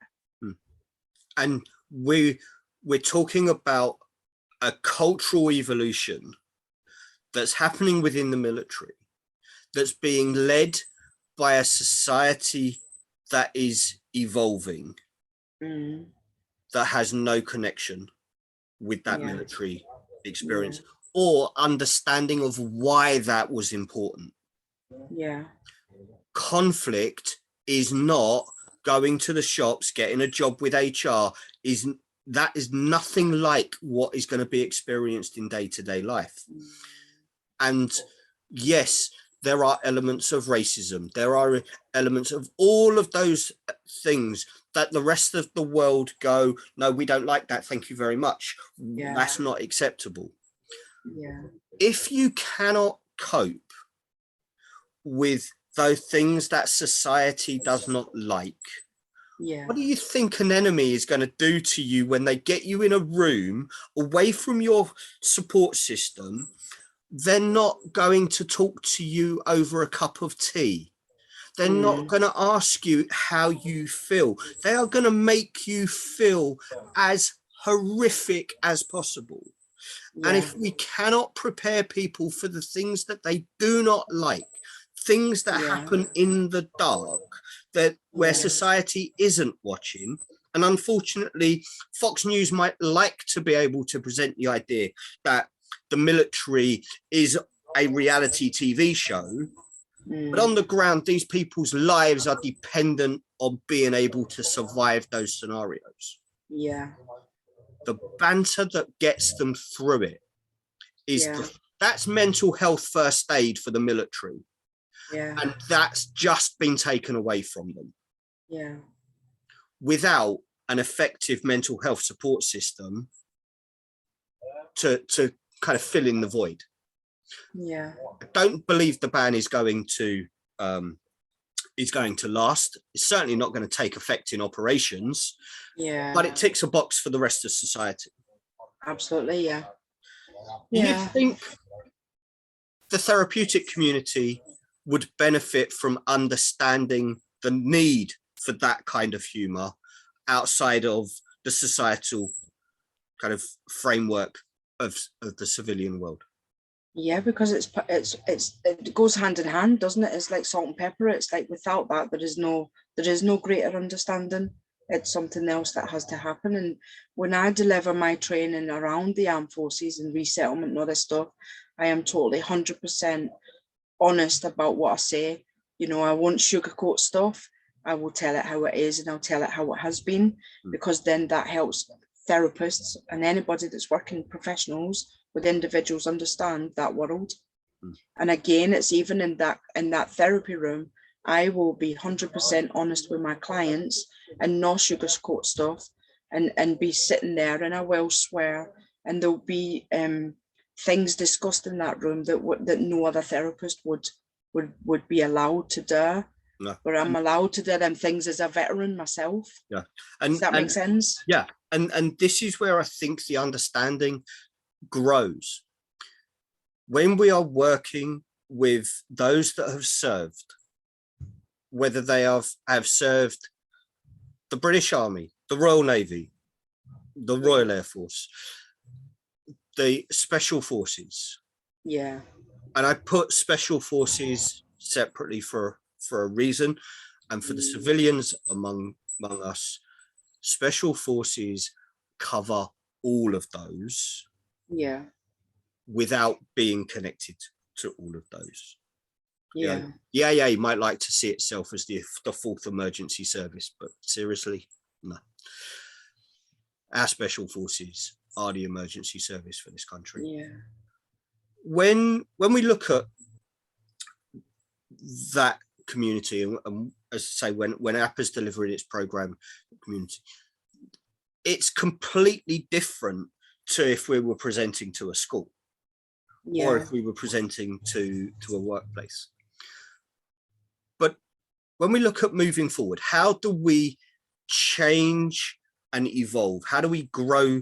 And we're talking about a cultural evolution that's happening within the military, that's being led by a society that is evolving, that has no connection with that military experience or understanding of why that was important. Yeah. Conflict is not going to the shops, getting a job with HR. That is nothing like what is going to be experienced in day-to-day life. And yes, there are elements of racism. There are elements of all of those things that the rest of the world go, no, we don't like that. Thank you very much. Yeah. That's not acceptable. Yeah. If you cannot cope with those things that society does not like, what do you think an enemy is going to do to you when they get you in a room away from your support system? They're not going to talk to you over a cup of tea. They're not going to ask you how you feel. They are going to make you feel as horrific as possible. Yeah. And if we cannot prepare people for the things that they do not like, things that happen in the dark, that where society isn't watching, and unfortunately, Fox News might like to be able to present the idea that the military is a reality TV show, but on the ground, these people's lives are dependent on being able to survive those scenarios. Yeah. The banter that gets them through it is that's mental health first aid for the military. Yeah. And that's just been taken away from them. Yeah. Without an effective mental health support system to kind of fill in the void. Yeah. I don't believe the ban is going to last. It's certainly not going to take effect in operations. Yeah. But it ticks a box for the rest of society. Absolutely, yeah. Do you think the therapeutic community would benefit from understanding the need for that kind of humor outside of the societal kind of framework of the civilian world? Yeah, because it goes hand in hand, doesn't it? It's like salt and pepper. It's like without that, there is no greater understanding. It's something else that has to happen. And when I deliver my training around the armed forces and resettlement and all this stuff, I am totally 100% honest about what I say. You know, I won't sugarcoat stuff. I will tell it how it is, and I'll tell it how it has been, because then that helps therapists and anybody that's working, professionals with individuals, understand that world. And again, it's even in that therapy room, I will be 100% honest with my clients and not sugarcoat stuff, and be sitting there, and I will swear, and there'll be things discussed in that room that no other therapist would be allowed to do. No. But I'm allowed to do them things as a veteran myself. Yeah. Does that make sense? Yeah. And this is where I think the understanding grows. When we are working with those that have served, whether they have served the British Army, the Royal Navy, the Royal Air Force, the Special Forces. Yeah. And I put Special Forces separately for a reason. And for the civilians among us, Special Forces cover all of those. Yeah. Without being connected to all of those. Yeah. You know, the AA might like to see itself as the fourth emergency service, but seriously, no. Our Special Forces are the emergency service for this country. Yeah. When we look at that community, and as I say, when APA's delivering its program community, it's completely different to if we were presenting to a school, or if we were presenting to a workplace. But when we look at moving forward, how do we change and evolve? How do we grow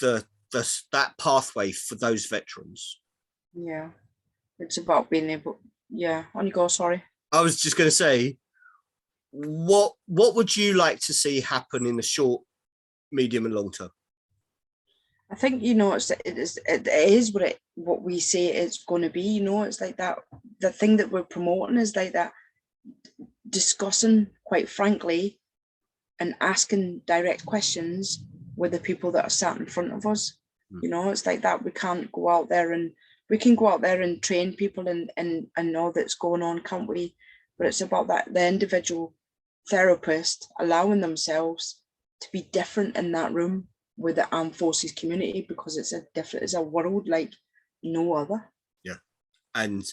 that pathway for those veterans? Yeah, it's about being able. Yeah, on you go. Sorry. I was just going to say, what would you like to see happen in the short, medium, and long term? I think, you know, it is what we say it's going to be. You know, it's like that. The thing that we're promoting is like that, discussing quite frankly, and asking direct questions with the people that are sat in front of us. You know, it's like that. We can't go out there and we can go out there and train people and know that's going on, can't we? But it's about that, the individual therapist allowing themselves to be different in that room with the armed forces community, because it's a world like no other. Yeah. And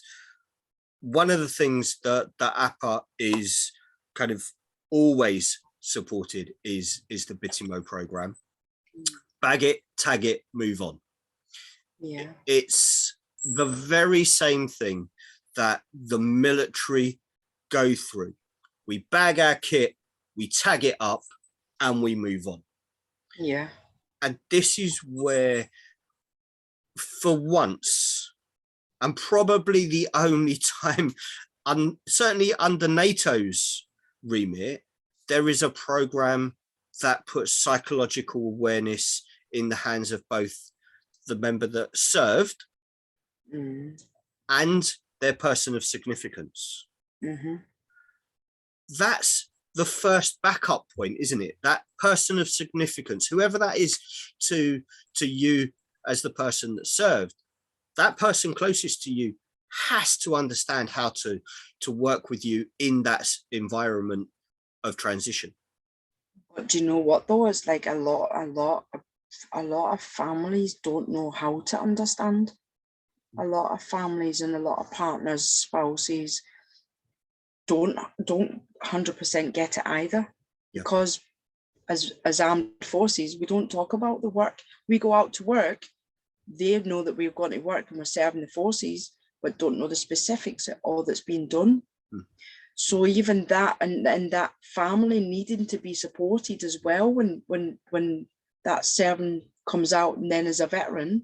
one of the things that APA is kind of always supported is the BITIMO program. Bag it, tag it, move on. Yeah. It's the very same thing that the military go through. We bag our kit, we tag it up, and we move on. Yeah. And this is where, for once, and probably the only time, certainly under NATO's remit, there is a program that puts psychological awareness in the hands of both the member that served and their person of significance. That's the first backup point, isn't it? That person of significance, whoever that is to you as the person that served, that person closest to you has to understand how to work with you in that environment of transition. But do you know what though? It's like a lot of families don't know how to understand. A lot of families and a lot of partners, spouses don't 100% get it either. Yeah. Because as armed forces, we don't talk about the work. We go out to work, they know that we've gone to work and we're serving the forces, but don't know the specifics of all that's been done. So even that and that family needing to be supported as well when that serving comes out, and then as a veteran,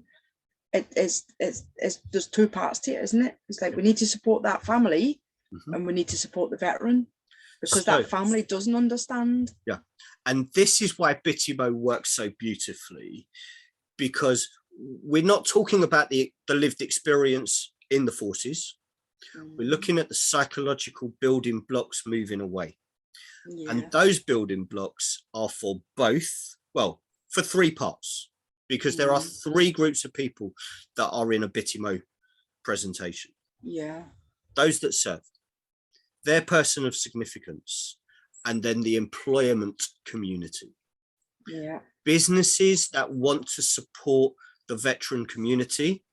it's there's two parts to it, isn't it? It's like we need to support that family and we need to support the veteran, because that family doesn't understand. Yeah. And this is why BITIMO works so beautifully, because we're not talking about the lived experience in the forces. We're looking at the psychological building blocks moving away. Yeah. And those building blocks are for both, well, for three parts, because there are three groups of people that are in a BITIMO presentation. Yeah. Those that served, their person of significance, and then the employment community. Yeah. Businesses that want to support the veteran community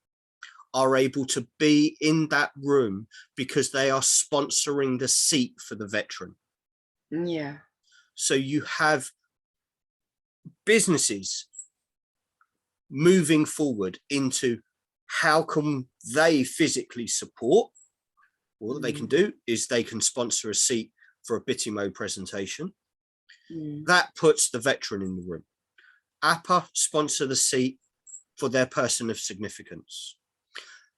are able to be in that room because they are sponsoring the seat for the veteran. Yeah. So you have businesses moving forward into how can they physically support. What they can do is they can sponsor a seat for a BITIMO presentation. That puts the veteran in the room. APA sponsor the seat for their person of significance.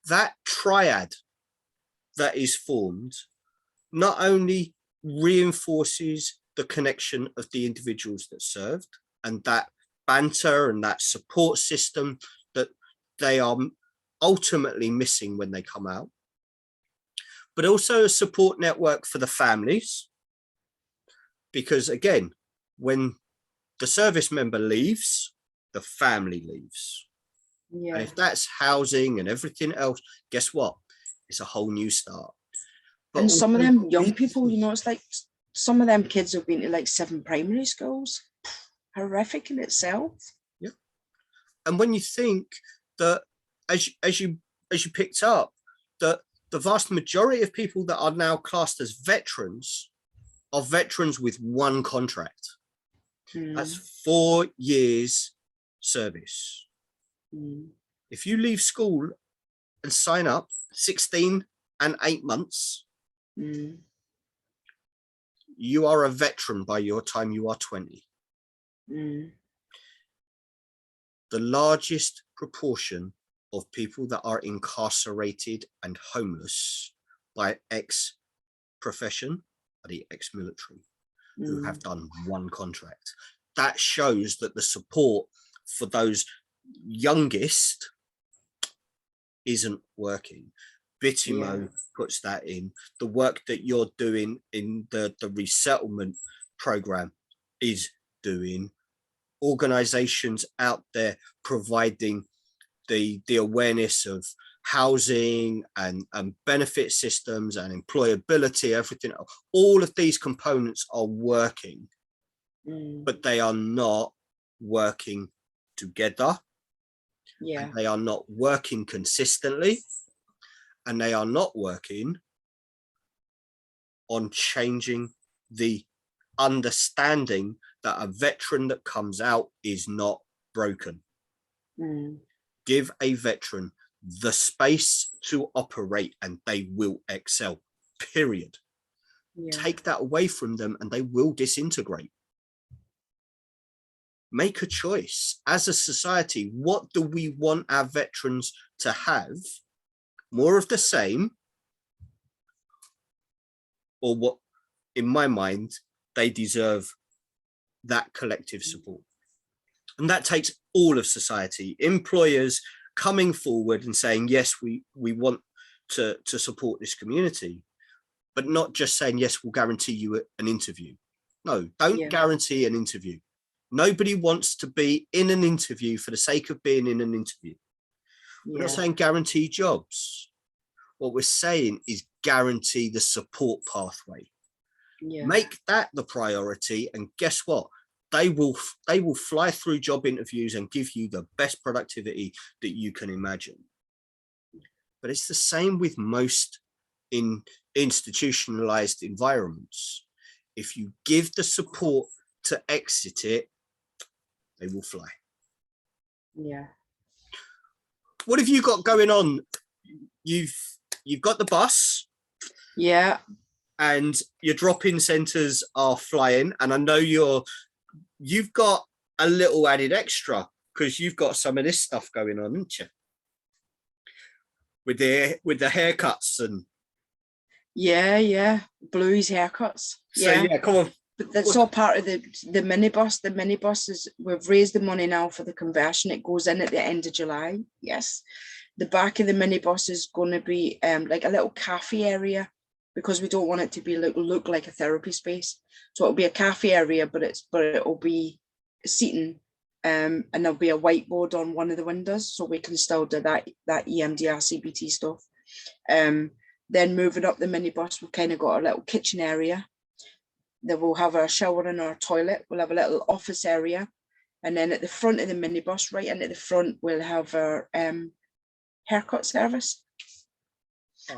That triad that is formed not only reinforces the connection of the individuals that served and that banter and that support system that they are ultimately missing when they come out, but also a support network for the families. Because again, when the service member leaves, the family leaves. Yeah. And if that's housing and everything else, guess what? It's a whole new start. But and some of them young people, you know, it's like some of them kids have been to like 7 primary schools. Horrific in itself. Yeah. And when you think that, as you picked up, that the vast majority of people that are now classed as veterans are veterans with one contract. That's 4 years service. If you leave school and sign up 16 and 8 months, you are a veteran by your time you are 20. The largest proportion of people that are incarcerated and homeless by ex-profession are the ex-military who have done one contract. That shows that the support for those youngest isn't working. Bitimo puts that in. The work that you're doing in the resettlement program is doing. Organizations out there providing the awareness of housing and benefit systems and employability, everything, all of these components are working, but they are not working together. And they are not working consistently, and they are not working on changing the understanding that a veteran that comes out is not broken. Give a veteran the space to operate and they will excel, period. Take that away from them and they will disintegrate. Make a choice as a society. What do we want our veterans to have? More of the same, or what, in my mind, they deserve that collective support. And that takes all of society, employers coming forward and saying, yes, we want to support this community, but not just saying, yes, we'll guarantee you an interview. No, don't guarantee an interview. Nobody wants to be in an interview for the sake of being in an interview. We're not saying guarantee jobs. What we're saying is guarantee the support pathway. Make that the priority, and guess what? They will fly through job interviews and give you the best productivity that you can imagine. But it's the same with most in institutionalized environments. If you give the support to exit it, they will fly. What have you got going on? You've got the bus. And your drop-in centers are flying, and I know you've got a little added extra because you've got some of this stuff going on, haven't you? With the haircuts and Bluey's haircuts. So come on. But that's all part of the minibus. The minibus is, we've raised the money now for the conversion. It goes in at the end of July. Yes. The back of the minibus is going to be like a little cafe area, because we don't want it to be look like a therapy space. So it'll be a cafe area, but it'll be seating, and there'll be a whiteboard on one of the windows, so we can still do that EMDR CBT stuff. Then moving up the minibus, we've kind of got a little kitchen area. Then we'll have our shower and our toilet. We'll have a little office area, and then at the front of the minibus, right into the front, we'll have our haircut service.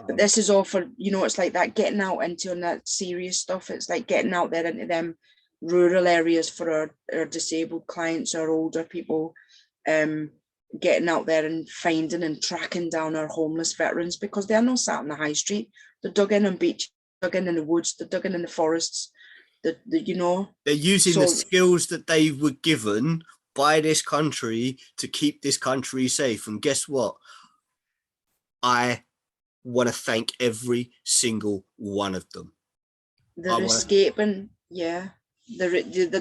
But this is all for, it's like that getting out into that serious stuff. It's like getting out there into them rural areas for our disabled clients, our older people, getting out there and finding and tracking down our homeless veterans, because they're not sat on the high street. They're dug in on beach, dug in the woods, they're dug in the forests. They're using the skills that they were given by this country to keep this country safe. And guess what? I want to thank every single one of them. They're escaping, they're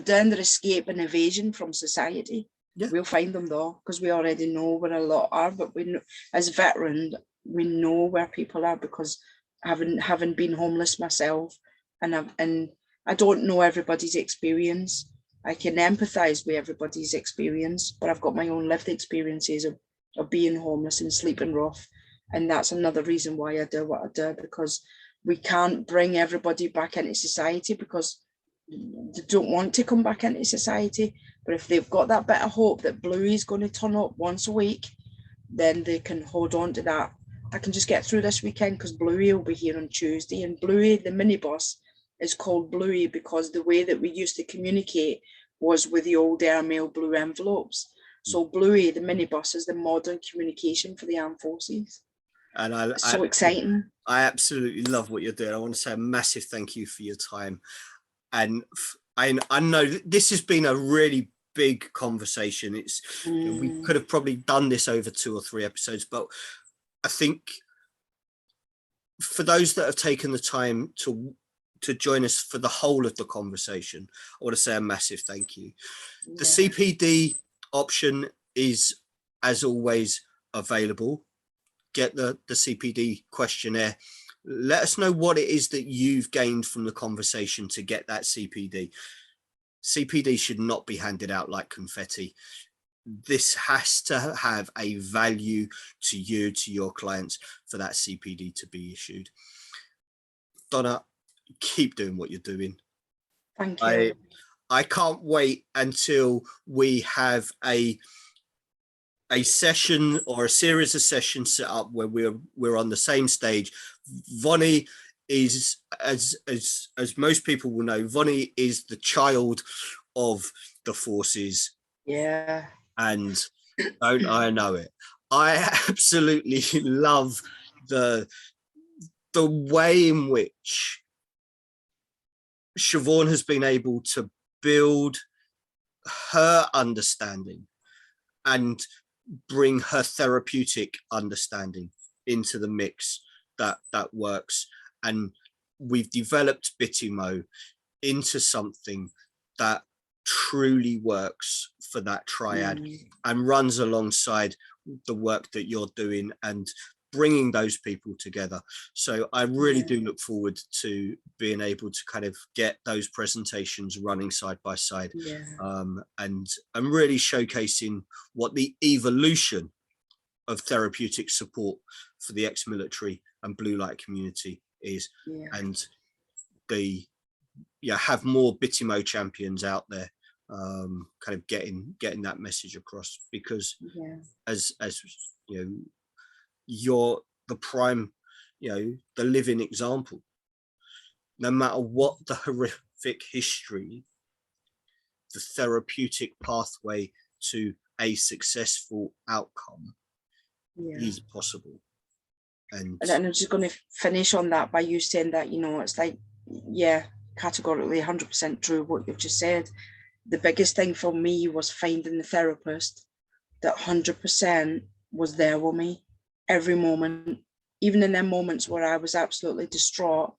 down their escape and evasion from society. We'll find them though, because we already know where a lot are, but we know, as veterans, we know where people are, because having been homeless myself, and I don't know everybody's experience. I can empathize with everybody's experience, but I've got my own lived experiences of being homeless and sleeping rough. And that's another reason why I do what I do, because we can't bring everybody back into society because they don't want to come back into society. But if they've got that bit of hope that Bluey's going to turn up once a week, then they can hold on to that I can just get through this weekend because Bluey will be here on Tuesday. And Bluey, the minibus, is called Bluey because the way that we used to communicate was with the old airmail blue envelopes. So Bluey, the minibus, is the modern communication for the armed forces. And It's so exciting. I absolutely love what you're doing. I want to say a massive thank you for your time. And I know this has been a really big conversation. We could have probably done this over 2 or 3 episodes, but I think for those that have taken the time to join us for the whole of the conversation, I want to say a massive thank you. Yeah. The CPD option is, as always, available. Get the CPD questionnaire. Let us know what it is that you've gained from the conversation to get that CPD. CPD should not be handed out like confetti. This has to have a value to you, to your clients, for that CPD to be issued. Donna, keep doing what you're doing. Thank you. I can't wait until we have a session or a series of sessions set up where we're on the same stage. Vonnie is, as most people will know, Vonnie is the child of the forces. Yeah. And don't I know it? I absolutely love the way in which Siobhan has been able to build her understanding and bring her therapeutic understanding into the mix that works. And we've developed Bitimo into something that truly works for that triad and runs alongside the work that you're doing and bringing those people together. So I really do look forward to being able to kind of get those presentations running side by side, and really showcasing what the evolution of therapeutic support for the ex-military and blue light community is, and have more Bitimo champions out there, kind of getting that message across, because as you know, you're the prime, the living example. No matter what the horrific history, the therapeutic pathway to a successful outcome is possible. And I'm just going to finish on that by you saying that, it's like, categorically 100% true what you've just said. The biggest thing for me was finding the therapist that 100% was there with me every moment, even in them moments where I was absolutely distraught.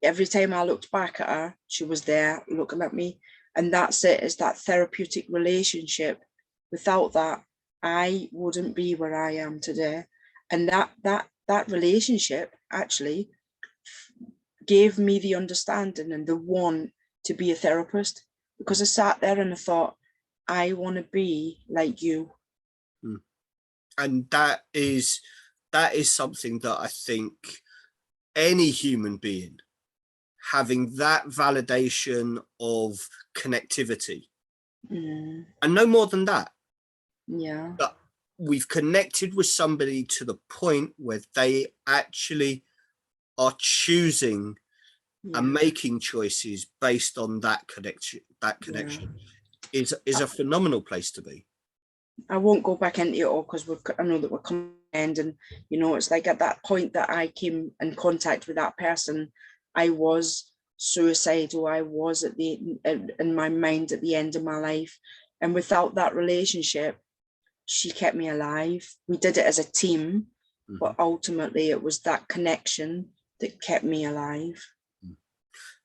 Every time I looked back at her, she was there looking at me. And that's it, is that therapeutic relationship. Without that, I wouldn't be where I am today. And that relationship actually gave me the understanding and the want to be a therapist, because I sat there and I thought, I want to be like you. And that is something that I think any human being, having that validation of connectivity, and no more than that. But we've connected with somebody to the point where they actually are choosing and making choices based on that connection. That connection is a phenomenal place to be. I won't go back into it all because I know that we're coming to the end, and it's like at that point that I came in contact with that person, I was suicidal. I was in my mind at the end of my life, and without that relationship, she kept me alive. We did it as a team, but ultimately it was that connection that kept me alive.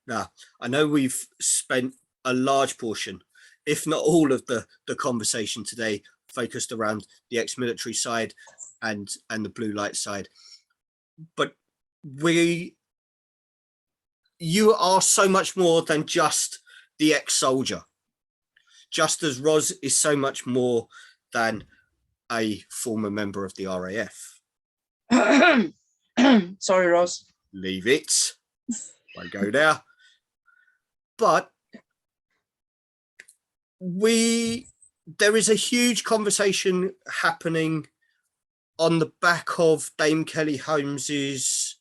Now, I know we've spent a large portion, if not all of the conversation today, focused around the ex-military side and the blue light side, but you are so much more than just the ex-soldier, just as Roz is so much more than a former member of the RAF. Sorry, Roz. Leave it. Won't go there. But there is a huge conversation happening on the back of Dame Kelly Holmes's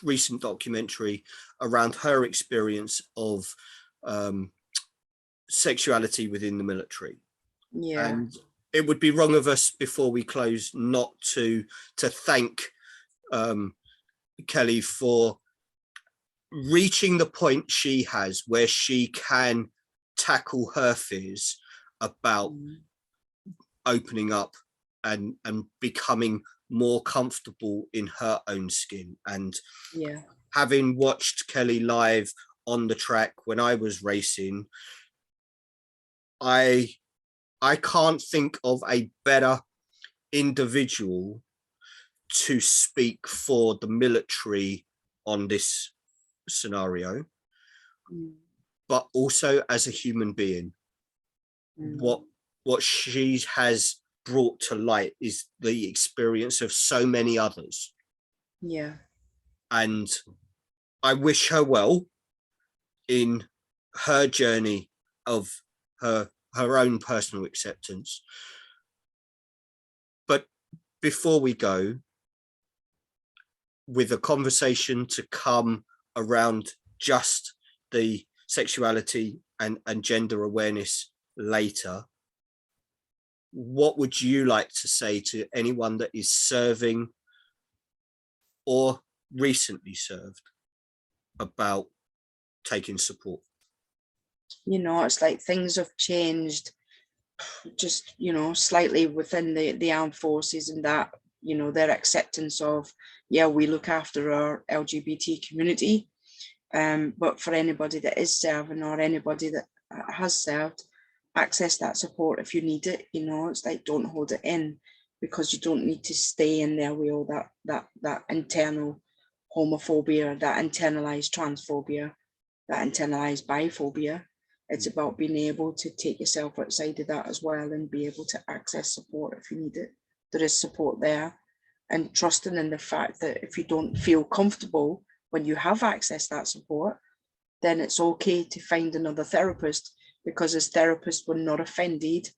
recent documentary around her experience of sexuality within the military. Yeah. And it would be wrong of us before we close not to thank Kelly for reaching the point she has where she can tackle her fears about opening up and becoming more comfortable in her own skin. And Yeah. having watched Kelly live on the track when I was racing, I can't think of a better individual to speak for the military on this scenario, but also as a human being. What she has brought to light is the experience of so many others. Yeah. And I wish her well in her journey of her own personal acceptance. But before we go, with a conversation to come around just the sexuality and gender awareness later, what would you like to say to anyone that is serving or recently served about taking support? You know, it's like things have changed just, you know, slightly within the armed forces, and that, you know, their acceptance of, yeah, we look after our LGBT community. But for anybody that is serving or anybody that has served, access that support if you need it. You know, it's like, don't hold it in, because you don't need to stay in there with all that internal homophobia, that internalized transphobia, that internalized biphobia. It's about being able to take yourself outside of that as well and be able to access support if you need it. There is support there, and trusting in the fact that if you don't feel comfortable when you have accessed that support, then it's okay to find another therapist, because as therapists, we're not offended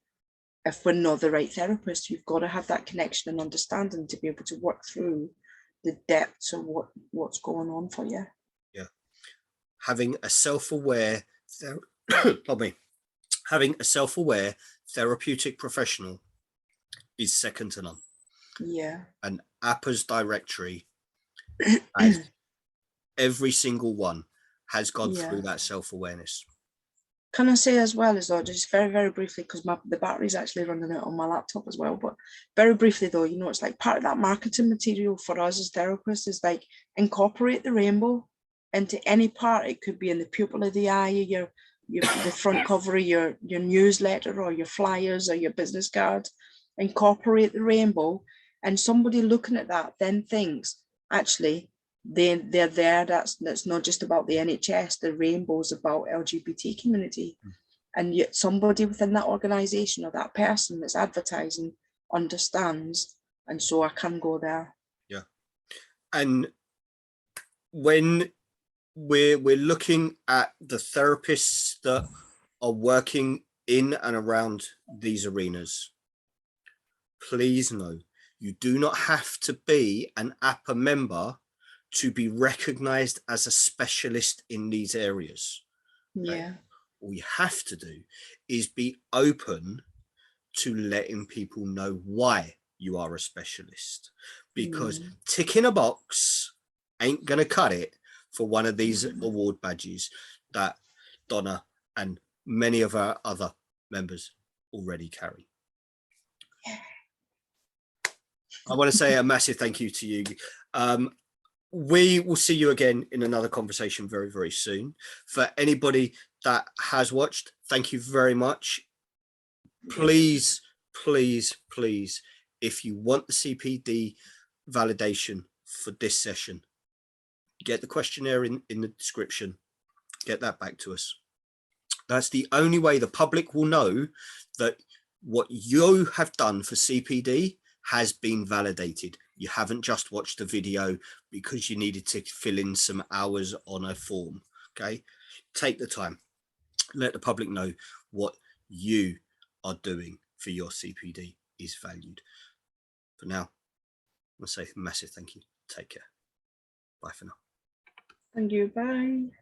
if we're not the right therapist. You've got to have that connection and understanding to be able to work through the depths of what's going on for you. Yeah. Having a self-aware having a self-aware therapeutic professional is second to none. Yeah. And APA's directory has every single one has gone through that self-awareness. Can I say as well as though, just very, very briefly, because the battery's actually running out on my laptop as well, but very briefly though, you know, it's like part of that marketing material for us as therapists is like, incorporate the rainbow into any part. It could be in the pupil of the eye, or the front cover of your newsletter or your flyers or your business cards. Incorporate the rainbow, and somebody looking at that then thinks, actually, they're there. That's not just about the NHS. The rainbow's about LGBT community, and yet somebody within that organization or that person that's advertising understands, and so I can go there. Yeah. And when we're looking at the therapists that are working in and around these arenas, please know you do not have to be an APA member to be recognized as a specialist in these areas. Yeah. Okay? All you have to do is be open to letting people know why you are a specialist, because ticking a box ain't going to cut it for one of these award badges that Donna and many of our other members already carry. I want to say a massive thank you to you. We will see you again in another conversation very, very soon. For anybody that has watched, thank you very much. Please, please, please, if you want the CPD validation for this session, get the questionnaire in the description, get that back to us. That's the only way the public will know that what you have done for CPD has been validated. You haven't just watched a video because you needed to fill in some hours on a form. Okay, take the time, let the public know what you are doing for your CPD is valued. For now, I say a massive thank you. Take care. Bye for now. Thank you. Bye.